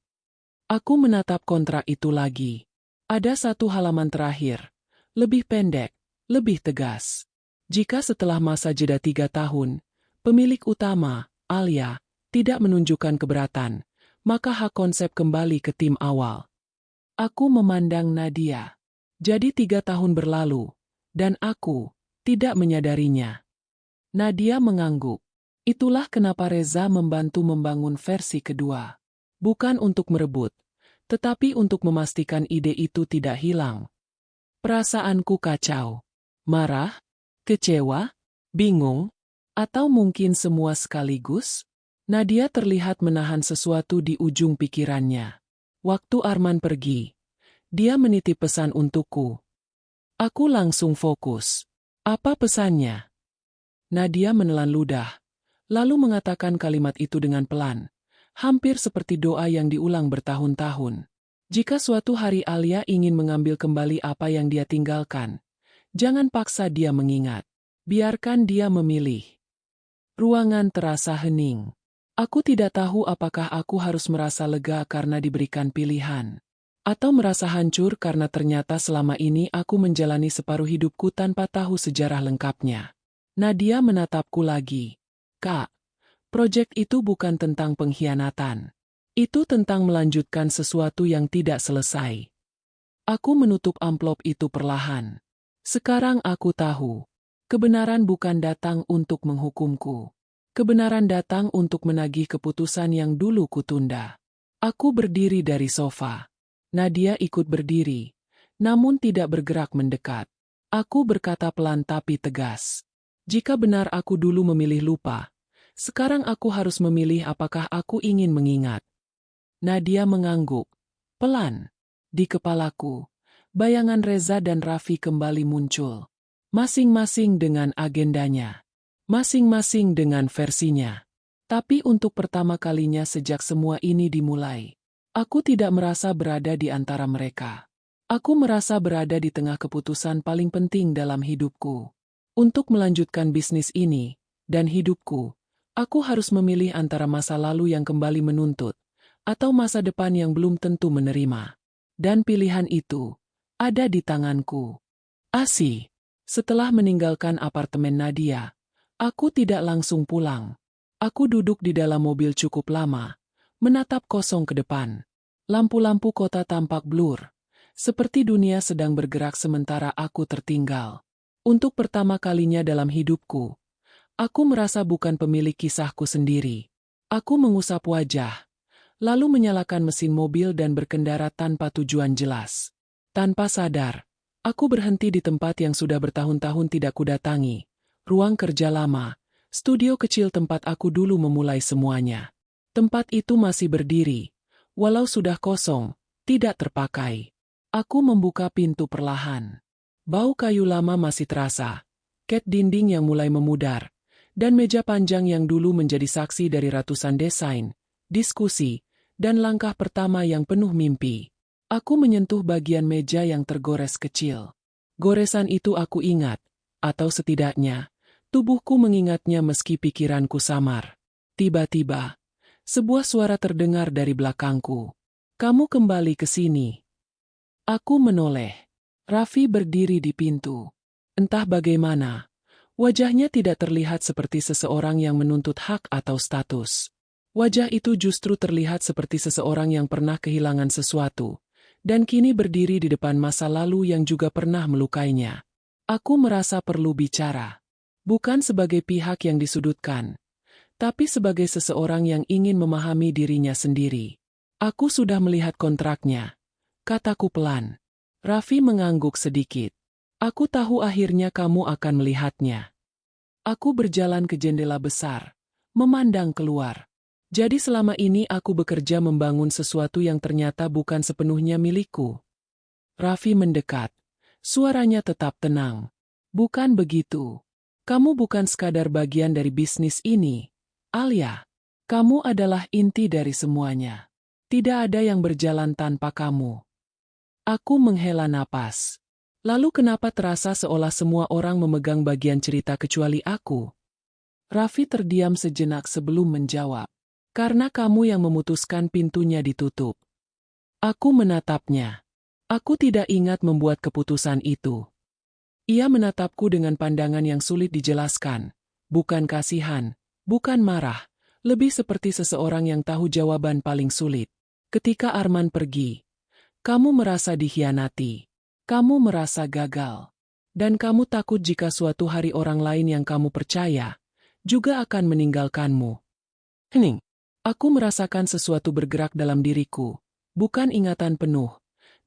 Aku menatap kontrak itu lagi. Ada satu halaman terakhir. Lebih pendek, lebih tegas. Jika setelah masa jeda 3 tahun, pemilik utama, Alia, tidak menunjukkan keberatan, maka hak konsep kembali ke tim awal. Aku memandang Nadia. Jadi 3 tahun berlalu, dan aku tidak menyadarinya. Nadia mengangguk. Itulah kenapa Reza membantu membangun versi kedua. Bukan untuk merebut, tetapi untuk memastikan ide itu tidak hilang. Perasaanku kacau. Marah, kecewa, bingung, atau mungkin semua sekaligus? Nadia terlihat menahan sesuatu di ujung pikirannya. Waktu Arman pergi, dia menitip pesan untukku. Aku langsung fokus. Apa pesannya? Nadia menelan ludah, lalu mengatakan kalimat itu dengan pelan, hampir seperti doa yang diulang bertahun-tahun. Jika suatu hari Alia ingin mengambil kembali apa yang dia tinggalkan, jangan paksa dia mengingat. Biarkan dia memilih. Ruangan terasa hening. Aku tidak tahu apakah aku harus merasa lega karena diberikan pilihan, atau merasa hancur karena ternyata selama ini aku menjalani separuh hidupku tanpa tahu sejarah lengkapnya. Nadia menatapku lagi. Kak, proyek itu bukan tentang pengkhianatan. Itu tentang melanjutkan sesuatu yang tidak selesai. Aku menutup amplop itu perlahan. Sekarang aku tahu. Kebenaran bukan datang untuk menghukumku. Kebenaran datang untuk menagih keputusan yang dulu kutunda. Aku berdiri dari sofa. Nadia ikut berdiri, namun tidak bergerak mendekat. Aku berkata pelan tapi tegas. Jika benar aku dulu memilih lupa, sekarang aku harus memilih apakah aku ingin mengingat. Nadia mengangguk. Pelan. Di kepalaku, bayangan Reza dan Raffi kembali muncul. Masing-masing dengan agendanya. Masing-masing dengan versinya. Tapi untuk pertama kalinya sejak semua ini dimulai, aku tidak merasa berada di antara mereka. Aku merasa berada di tengah keputusan paling penting dalam hidupku. Untuk melanjutkan bisnis ini, dan hidupku, aku harus memilih antara masa lalu yang kembali menuntut, atau masa depan yang belum tentu menerima. Dan pilihan itu ada di tanganku. Asi. Setelah meninggalkan apartemen Nadia, aku tidak langsung pulang. Aku duduk di dalam mobil cukup lama, menatap kosong ke depan. Lampu-lampu kota tampak blur, seperti dunia sedang bergerak sementara aku tertinggal. Untuk pertama kalinya dalam hidupku, aku merasa bukan pemilik kisahku sendiri. Aku mengusap wajah, lalu menyalakan mesin mobil dan berkendara tanpa tujuan jelas. Tanpa sadar, aku berhenti di tempat yang sudah bertahun-tahun tidak kudatangi. Ruang kerja lama, studio kecil tempat aku dulu memulai semuanya. Tempat itu masih berdiri, walau sudah kosong, tidak terpakai. Aku membuka pintu perlahan. Bau kayu lama masih terasa, cat dinding yang mulai memudar, dan meja panjang yang dulu menjadi saksi dari ratusan desain, diskusi, dan langkah pertama yang penuh mimpi. Aku menyentuh bagian meja yang tergores kecil. Goresan itu aku ingat, atau setidaknya, tubuhku mengingatnya meski pikiranku samar. Tiba-tiba, sebuah suara terdengar dari belakangku. Kamu kembali ke sini. Aku menoleh. Raffi berdiri di pintu. Entah bagaimana, wajahnya tidak terlihat seperti seseorang yang menuntut hak atau status. Wajah itu justru terlihat seperti seseorang yang pernah kehilangan sesuatu, dan kini berdiri di depan masa lalu yang juga pernah melukainya. Aku merasa perlu bicara. Bukan sebagai pihak yang disudutkan, tapi sebagai seseorang yang ingin memahami dirinya sendiri. Aku sudah melihat kontraknya, kataku pelan. Raffi mengangguk sedikit. Aku tahu akhirnya kamu akan melihatnya. Aku berjalan ke jendela besar, memandang keluar. Jadi selama ini aku bekerja membangun sesuatu yang ternyata bukan sepenuhnya milikku. Raffi mendekat. Suaranya tetap tenang. Bukan begitu. Kamu bukan sekadar bagian dari bisnis ini, Alia. Kamu adalah inti dari semuanya. Tidak ada yang berjalan tanpa kamu. Aku menghela napas. Lalu kenapa terasa seolah semua orang memegang bagian cerita kecuali aku? Raffi terdiam sejenak sebelum menjawab. Karena kamu yang memutuskan pintunya ditutup. Aku menatapnya. Aku tidak ingat membuat keputusan itu. Ia menatapku dengan pandangan yang sulit dijelaskan. Bukan kasihan, bukan marah, lebih seperti seseorang yang tahu jawaban paling sulit. Ketika Arman pergi, kamu merasa dikhianati. Kamu merasa gagal. Dan kamu takut jika suatu hari orang lain yang kamu percaya juga akan meninggalkanmu. Hening. Aku merasakan sesuatu bergerak dalam diriku. Bukan ingatan penuh,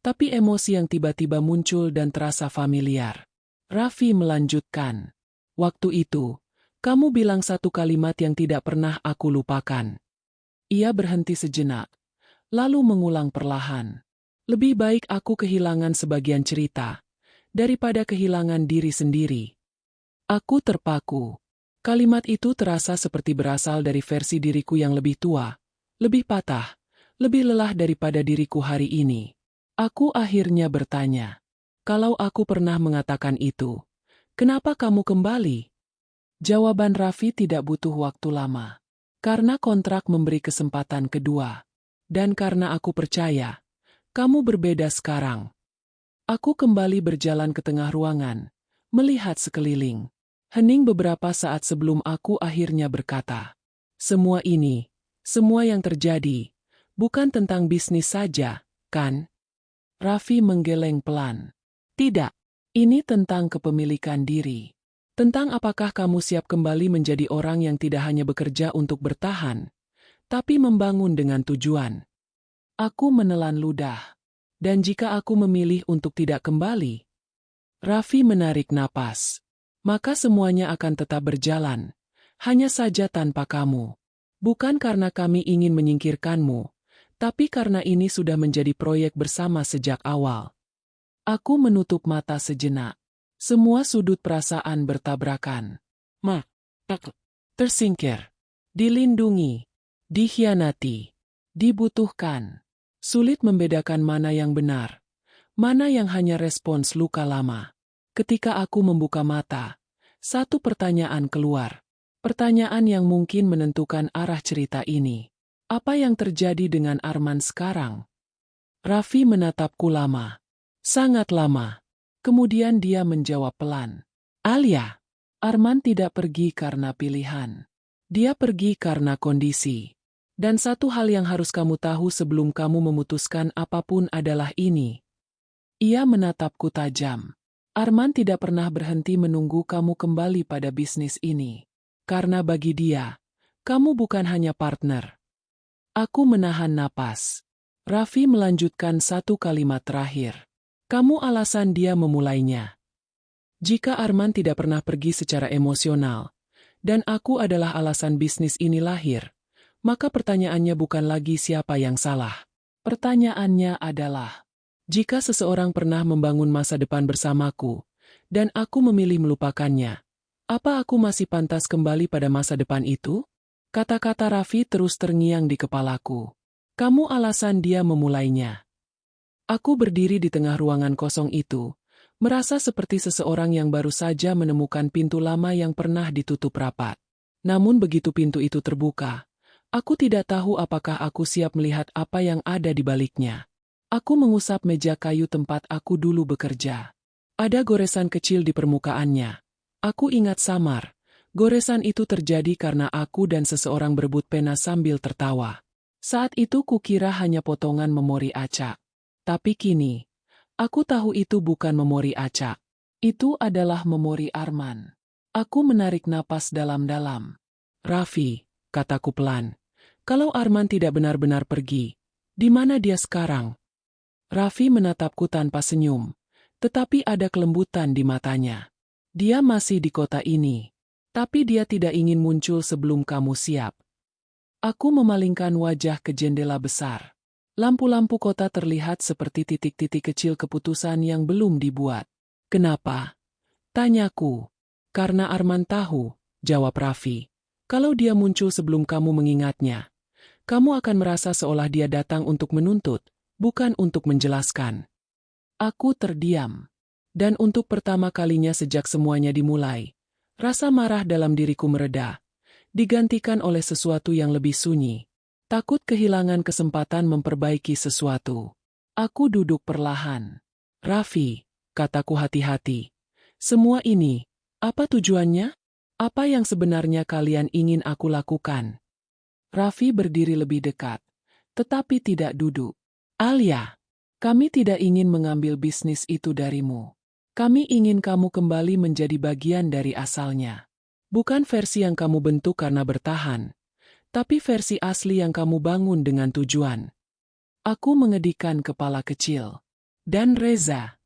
tapi emosi yang tiba-tiba muncul dan terasa familiar. Raffi melanjutkan. Waktu itu, kamu bilang satu kalimat yang tidak pernah aku lupakan. Ia berhenti sejenak, lalu mengulang perlahan. Lebih baik aku kehilangan sebagian cerita, daripada kehilangan diri sendiri. Aku terpaku. Kalimat itu terasa seperti berasal dari versi diriku yang lebih tua, lebih patah, lebih lelah daripada diriku hari ini. Aku akhirnya bertanya, kalau aku pernah mengatakan itu, kenapa kamu kembali? Jawaban Raffi tidak butuh waktu lama. Karena kontrak memberi kesempatan kedua. Dan karena aku percaya, kamu berbeda sekarang. Aku kembali berjalan ke tengah ruangan, melihat sekeliling. Hening beberapa saat sebelum aku akhirnya berkata, semua ini, semua yang terjadi, bukan tentang bisnis saja, kan? Raffi menggeleng pelan. Tidak, ini tentang kepemilikan diri. Tentang apakah kamu siap kembali menjadi orang yang tidak hanya bekerja untuk bertahan, tapi membangun dengan tujuan. Aku menelan ludah. Dan jika aku memilih untuk tidak kembali, Raffi menarik napas. Maka semuanya akan tetap berjalan, hanya saja tanpa kamu. Bukan karena kami ingin menyingkirkanmu, tapi karena ini sudah menjadi proyek bersama sejak awal. Aku menutup mata sejenak. Semua sudut perasaan bertabrakan. Tersingkir, dilindungi, dikhianati, dibutuhkan. Sulit membedakan mana yang benar, mana yang hanya respons luka lama. Ketika aku membuka mata, satu pertanyaan keluar. Pertanyaan yang mungkin menentukan arah cerita ini. Apa yang terjadi dengan Arman sekarang? Raffi menatapku lama. Sangat lama. Kemudian dia menjawab pelan. Alia, Arman tidak pergi karena pilihan. Dia pergi karena kondisi. Dan satu hal yang harus kamu tahu sebelum kamu memutuskan apapun adalah ini. Ia menatapku tajam. Arman tidak pernah berhenti menunggu kamu kembali pada bisnis ini. Karena bagi dia, kamu bukan hanya partner. Aku menahan napas. Raffi melanjutkan satu kalimat terakhir. Kamu alasan dia memulainya. Jika Arman tidak pernah pergi secara emosional, dan aku adalah alasan bisnis ini lahir, maka pertanyaannya bukan lagi siapa yang salah. Pertanyaannya adalah, jika seseorang pernah membangun masa depan bersamaku, dan aku memilih melupakannya, apa aku masih pantas kembali pada masa depan itu? Kata-kata Raffi terus terngiang di kepalaku. Kamu alasan dia memulainya. Aku berdiri di tengah ruangan kosong itu, merasa seperti seseorang yang baru saja menemukan pintu lama yang pernah ditutup rapat. Namun begitu pintu itu terbuka, aku tidak tahu apakah aku siap melihat apa yang ada di baliknya. Aku mengusap meja kayu tempat aku dulu bekerja. Ada goresan kecil di permukaannya. Aku ingat samar. Goresan itu terjadi karena aku dan seseorang berebut pena sambil tertawa. Saat itu kukira hanya potongan memori acak. Tapi kini, aku tahu itu bukan memori acak. Itu adalah memori Arman. Aku menarik napas dalam-dalam. Raffi, kataku pelan. Kalau Arman tidak benar-benar pergi, di mana dia sekarang? Raffi menatapku tanpa senyum. Tetapi ada kelembutan di matanya. Dia masih di kota ini. Tapi dia tidak ingin muncul sebelum kamu siap. Aku memalingkan wajah ke jendela besar. Lampu-lampu kota terlihat seperti titik-titik kecil keputusan yang belum dibuat. Kenapa? Tanyaku. Karena Arman tahu, jawab Raffi. Kalau dia muncul sebelum kamu mengingatnya, kamu akan merasa seolah dia datang untuk menuntut, bukan untuk menjelaskan. Aku terdiam. Dan untuk pertama kalinya sejak semuanya dimulai, rasa marah dalam diriku mereda, digantikan oleh sesuatu yang lebih sunyi. Takut kehilangan kesempatan memperbaiki sesuatu. Aku duduk perlahan. Raffi, kataku hati-hati. Semua ini, apa tujuannya? Apa yang sebenarnya kalian ingin aku lakukan? Raffi berdiri lebih dekat, tetapi tidak duduk. Alia, kami tidak ingin mengambil bisnis itu darimu. Kami ingin kamu kembali menjadi bagian dari asalnya. Bukan versi yang kamu bentuk karena bertahan, tapi versi asli yang kamu bangun dengan tujuan. Aku mengedikkan kepala kecil. Dan Reza.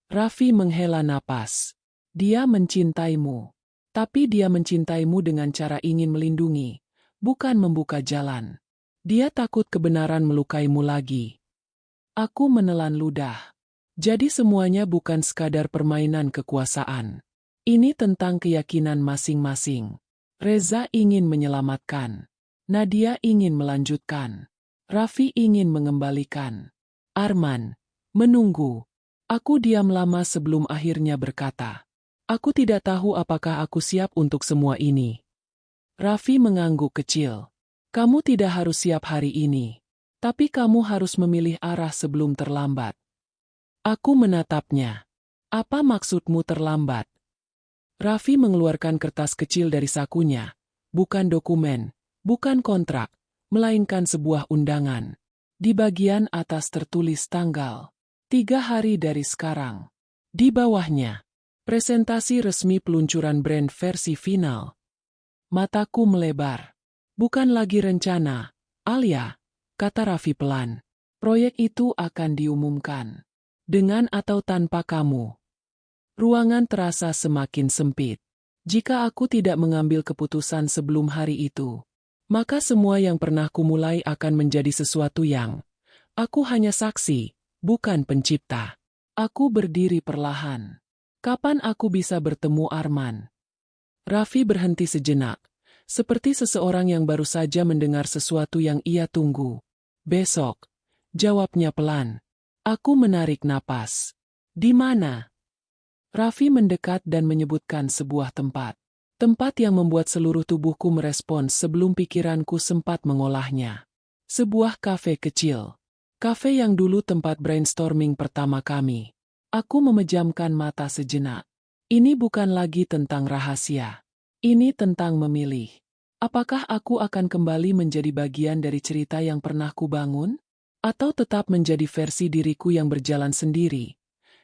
Raffi menghela napas. Dia mencintaimu. Tapi dia mencintaimu dengan cara ingin melindungi, bukan membuka jalan. Dia takut kebenaran melukaimu lagi. Aku menelan ludah. Jadi semuanya bukan sekadar permainan kekuasaan. Ini tentang keyakinan masing-masing. Reza ingin menyelamatkan. Nadia ingin melanjutkan. Raffi ingin mengembalikan. Arman menunggu. Aku diam lama sebelum akhirnya berkata, "Aku tidak tahu apakah aku siap untuk semua ini." Raffi mengangguk kecil. "Kamu tidak harus siap hari ini. Tapi kamu harus memilih arah sebelum terlambat." Aku menatapnya. "Apa maksudmu terlambat?" Raffi mengeluarkan kertas kecil dari sakunya. Bukan dokumen, bukan kontrak, melainkan sebuah undangan. Di bagian atas tertulis tanggal. 3 hari dari sekarang. Di bawahnya, presentasi resmi peluncuran brand versi final. Mataku melebar. "Bukan lagi rencana, Alia," kata Raffi pelan. "Proyek itu akan diumumkan. Dengan atau tanpa kamu." Ruangan terasa semakin sempit. Jika aku tidak mengambil keputusan sebelum hari itu, maka semua yang pernah kumulai akan menjadi sesuatu yang aku hanya saksi, bukan pencipta. Aku berdiri perlahan. Kapan aku bisa bertemu Arman? Raffi berhenti sejenak, seperti seseorang yang baru saja mendengar sesuatu yang ia tunggu. "Besok," jawabnya pelan. Aku menarik napas. "Di mana?" Raffi mendekat dan menyebutkan sebuah tempat. Tempat yang membuat seluruh tubuhku merespons sebelum pikiranku sempat mengolahnya. Sebuah kafe kecil. Kafe yang dulu tempat brainstorming pertama kami. Aku memejamkan mata sejenak. Ini bukan lagi tentang rahasia. Ini tentang memilih. Apakah aku akan kembali menjadi bagian dari cerita yang pernah kubangun? Atau tetap menjadi versi diriku yang berjalan sendiri?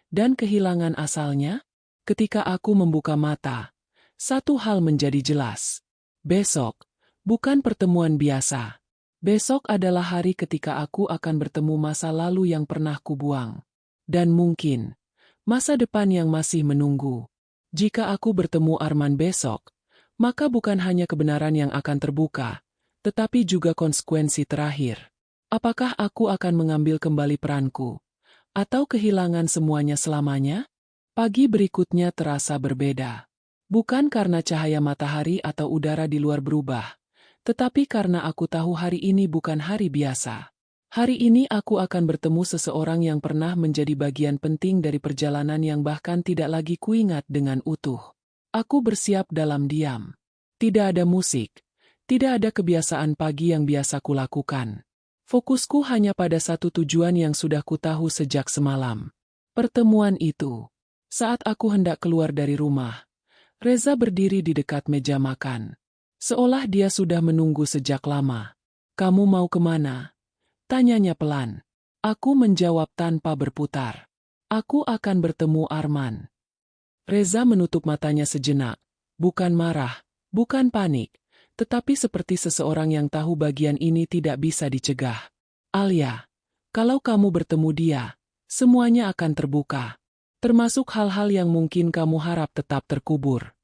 Dan kehilangan asalnya? Ketika aku membuka mata, satu hal menjadi jelas. Besok, bukan pertemuan biasa. Besok adalah hari ketika aku akan bertemu masa lalu yang pernah kubuang. Dan mungkin, masa depan yang masih menunggu. Jika aku bertemu Arman besok, maka bukan hanya kebenaran yang akan terbuka, tetapi juga konsekuensi terakhir. Apakah aku akan mengambil kembali peranku? Atau kehilangan semuanya selamanya? Pagi berikutnya terasa berbeda. Bukan karena cahaya matahari atau udara di luar berubah, tetapi karena aku tahu hari ini bukan hari biasa. Hari ini aku akan bertemu seseorang yang pernah menjadi bagian penting dari perjalanan yang bahkan tidak lagi kuingat dengan utuh. Aku bersiap dalam diam. Tidak ada musik, tidak ada kebiasaan pagi yang biasa kulakukan. Fokusku hanya pada satu tujuan yang sudah kutahu sejak semalam. Pertemuan itu. Saat aku hendak keluar dari rumah, Reza berdiri di dekat meja makan. Seolah dia sudah menunggu sejak lama. "Kamu mau kemana?" tanyanya pelan. Aku menjawab tanpa berputar. "Aku akan bertemu Arman." Reza menutup matanya sejenak. Bukan marah, bukan panik, tetapi seperti seseorang yang tahu bagian ini tidak bisa dicegah. "Alia, kalau kamu bertemu dia, semuanya akan terbuka. Termasuk hal-hal yang mungkin kamu harap tetap terkubur."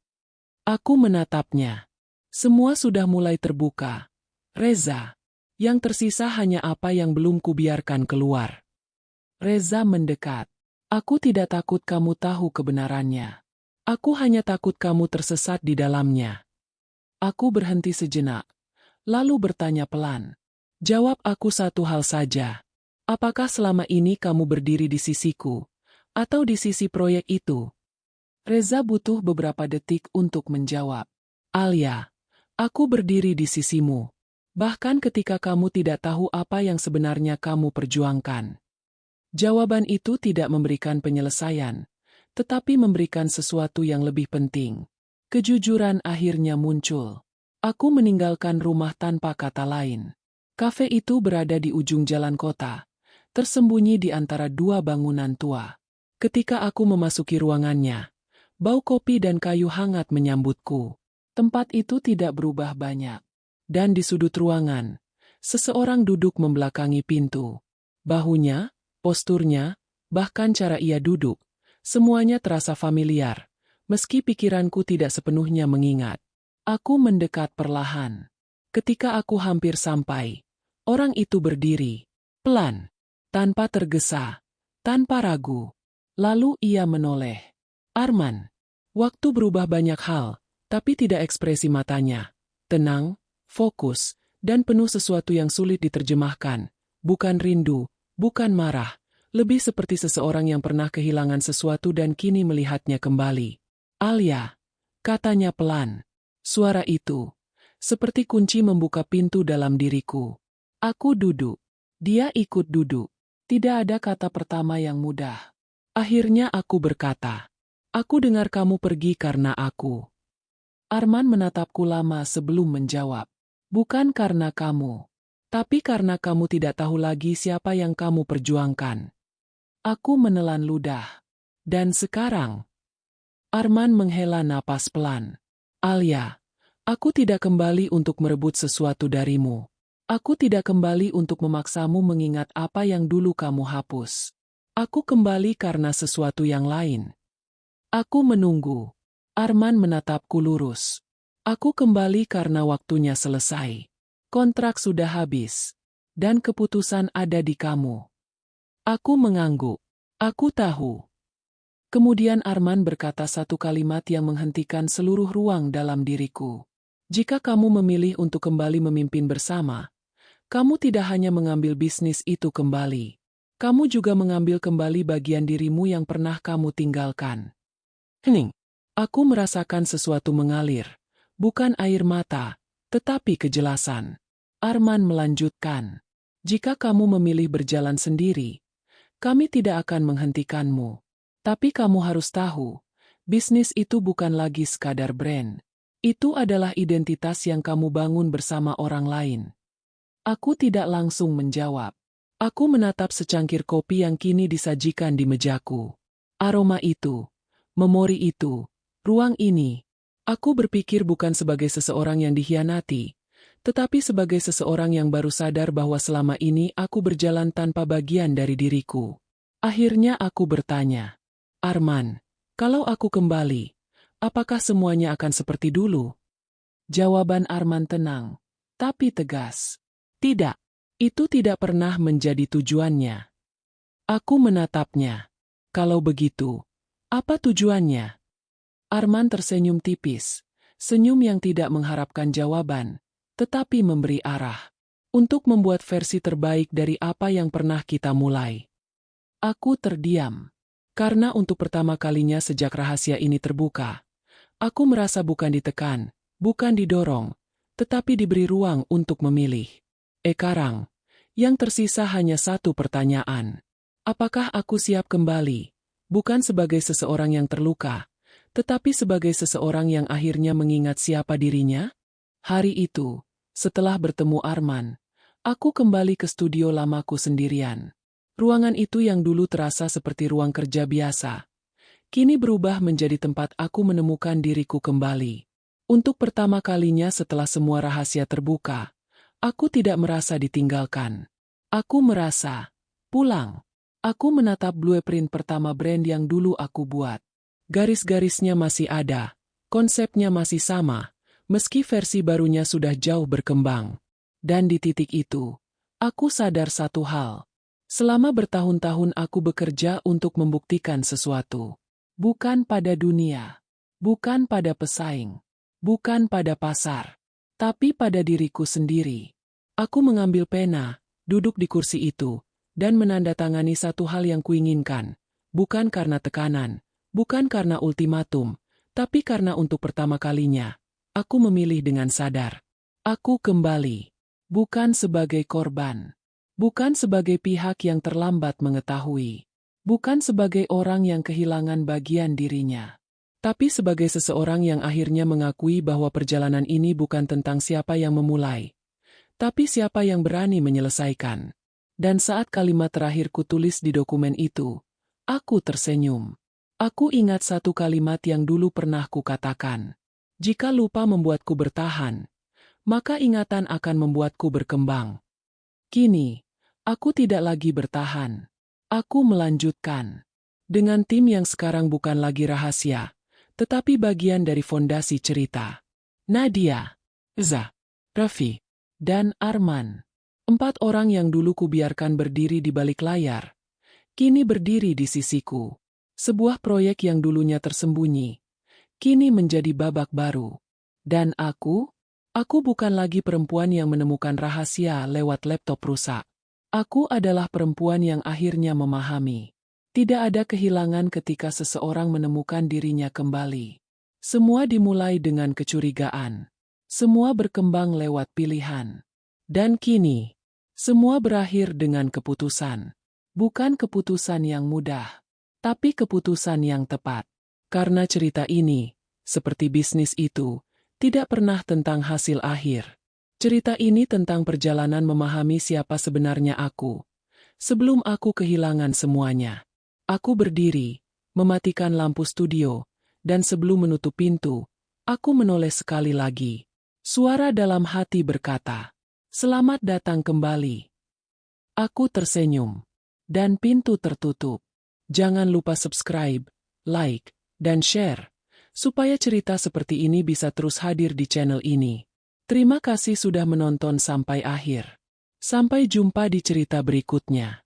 Aku menatapnya. Semua sudah mulai terbuka. Reza. Yang tersisa hanya apa yang belum kubiarkan keluar. Reza mendekat. "Aku tidak takut kamu tahu kebenarannya. Aku hanya takut kamu tersesat di dalamnya." Aku berhenti sejenak, lalu bertanya pelan. "Jawab aku satu hal saja. Apakah selama ini kamu berdiri di sisiku, atau di sisi proyek itu?" Reza butuh beberapa detik untuk menjawab. "Alia, aku berdiri di sisimu. Bahkan ketika kamu tidak tahu apa yang sebenarnya kamu perjuangkan." Jawaban itu tidak memberikan penyelesaian, tetapi memberikan sesuatu yang lebih penting. Kejujuran akhirnya muncul. Aku meninggalkan rumah tanpa kata lain. Kafe itu berada di ujung jalan kota, tersembunyi di antara dua bangunan tua. Ketika aku memasuki ruangannya, bau kopi dan kayu hangat menyambutku. Tempat itu tidak berubah banyak. Dan di sudut ruangan, seseorang duduk membelakangi pintu. Bahunya, posturnya, bahkan cara ia duduk, semuanya terasa familiar, meski pikiranku tidak sepenuhnya mengingat. Aku mendekat perlahan. Ketika aku hampir sampai, orang itu berdiri, pelan, tanpa tergesa, tanpa ragu. Lalu ia menoleh. Arman. Waktu berubah banyak hal, tapi tidak ekspresi matanya. Tenang, fokus, dan penuh sesuatu yang sulit diterjemahkan. Bukan rindu, bukan marah, lebih seperti seseorang yang pernah kehilangan sesuatu dan kini melihatnya kembali. Alia, katanya pelan. Suara itu, seperti kunci membuka pintu dalam diriku. Aku duduk. Dia ikut duduk. Tidak ada kata pertama yang mudah. Akhirnya aku berkata, "Aku dengar kamu pergi karena aku." Arman menatapku lama sebelum menjawab. "Bukan karena kamu, tapi karena kamu tidak tahu lagi siapa yang kamu perjuangkan." Aku menelan ludah. Dan sekarang, Arman menghela napas pelan. "Alia, aku tidak kembali untuk merebut sesuatu darimu. Aku tidak kembali untuk memaksamu mengingat apa yang dulu kamu hapus. Aku kembali karena sesuatu yang lain." Aku menunggu. Arman menatapku lurus. "Aku kembali karena waktunya selesai. Kontrak sudah habis. Dan keputusan ada di kamu." Aku mengangguk. Aku tahu. Kemudian Arman berkata satu kalimat yang menghentikan seluruh ruang dalam diriku. "Jika kamu memilih untuk kembali memimpin bersama, kamu tidak hanya mengambil bisnis itu kembali. Kamu juga mengambil kembali bagian dirimu yang pernah kamu tinggalkan." Hening. Aku merasakan sesuatu mengalir. Bukan air mata, tetapi kejelasan. Arman melanjutkan. "Jika kamu memilih berjalan sendiri, kami tidak akan menghentikanmu. Tapi kamu harus tahu, bisnis itu bukan lagi sekadar brand. Itu adalah identitas yang kamu bangun bersama orang lain." Aku tidak langsung menjawab. Aku menatap secangkir kopi yang kini disajikan di mejaku. Aroma itu, memori itu, ruang ini. Aku berpikir bukan sebagai seseorang yang dikhianati, tetapi sebagai seseorang yang baru sadar bahwa selama ini aku berjalan tanpa bagian dari diriku. Akhirnya aku bertanya, "Arman, kalau aku kembali, apakah semuanya akan seperti dulu?" Jawaban Arman tenang, tapi tegas. "Tidak, itu tidak pernah menjadi tujuannya." Aku menatapnya. "Kalau begitu, apa tujuannya?" Arman tersenyum tipis, senyum yang tidak mengharapkan jawaban, tetapi memberi arah. "Untuk membuat versi terbaik dari apa yang pernah kita mulai." Aku terdiam. Karena untuk pertama kalinya sejak rahasia ini terbuka, aku merasa bukan ditekan, bukan didorong, tetapi diberi ruang untuk memilih. Sekarang, yang tersisa hanya satu pertanyaan. Apakah aku siap kembali? Bukan sebagai seseorang yang terluka, tetapi sebagai seseorang yang akhirnya mengingat siapa dirinya? Hari itu, setelah bertemu Arman, aku kembali ke studio lamaku sendirian. Ruangan itu yang dulu terasa seperti ruang kerja biasa, kini berubah menjadi tempat aku menemukan diriku kembali. Untuk pertama kalinya setelah semua rahasia terbuka, aku tidak merasa ditinggalkan. Aku merasa pulang. Aku menatap blueprint pertama brand yang dulu aku buat. Garis-garisnya masih ada, konsepnya masih sama, meski versi barunya sudah jauh berkembang. Dan di titik itu, aku sadar satu hal. Selama bertahun-tahun aku bekerja untuk membuktikan sesuatu. Bukan pada dunia, bukan pada pesaing, bukan pada pasar, tapi pada diriku sendiri. Aku mengambil pena, duduk di kursi itu, dan menandatangani satu hal yang kuinginkan. Bukan karena tekanan, bukan karena ultimatum, tapi karena untuk pertama kalinya, aku memilih dengan sadar. Aku kembali, bukan sebagai korban, Bukan sebagai pihak yang terlambat mengetahui. Bukan sebagai orang yang kehilangan bagian dirinya. Tapi sebagai seseorang yang akhirnya mengakui bahwa perjalanan ini bukan tentang siapa yang memulai, tapi siapa yang berani menyelesaikan. Dan saat kalimat terakhir kutulis di dokumen itu, aku tersenyum. Aku ingat satu kalimat yang dulu pernah kukatakan. Jika lupa membuatku bertahan, maka ingatan akan membuatku berkembang. Kini, aku tidak lagi bertahan. Aku melanjutkan. Dengan tim yang sekarang bukan lagi rahasia, tetapi bagian dari fondasi cerita. Nadia, Za, Raffi, dan Arman. 4 orang yang dulu kubiarkan berdiri di balik layar, kini berdiri di sisiku. Sebuah proyek yang dulunya tersembunyi, kini menjadi babak baru. Dan aku bukan lagi perempuan yang menemukan rahasia lewat laptop rusak. Aku adalah perempuan yang akhirnya memahami. Tidak ada kehilangan ketika seseorang menemukan dirinya kembali. Semua dimulai dengan kecurigaan. Semua berkembang lewat pilihan. Dan kini, semua berakhir dengan keputusan. Bukan keputusan yang mudah, tapi keputusan yang tepat. Karena cerita ini, seperti bisnis itu, tidak pernah tentang hasil akhir. Cerita ini tentang perjalanan memahami siapa sebenarnya aku, sebelum aku kehilangan semuanya. Aku berdiri, mematikan lampu studio, dan sebelum menutup pintu, aku menoleh sekali lagi. Suara dalam hati berkata, "Selamat datang kembali." Aku tersenyum, dan pintu tertutup. Jangan lupa subscribe, like, dan share, supaya cerita seperti ini bisa terus hadir di channel ini. Terima kasih sudah menonton sampai akhir. Sampai jumpa di cerita berikutnya.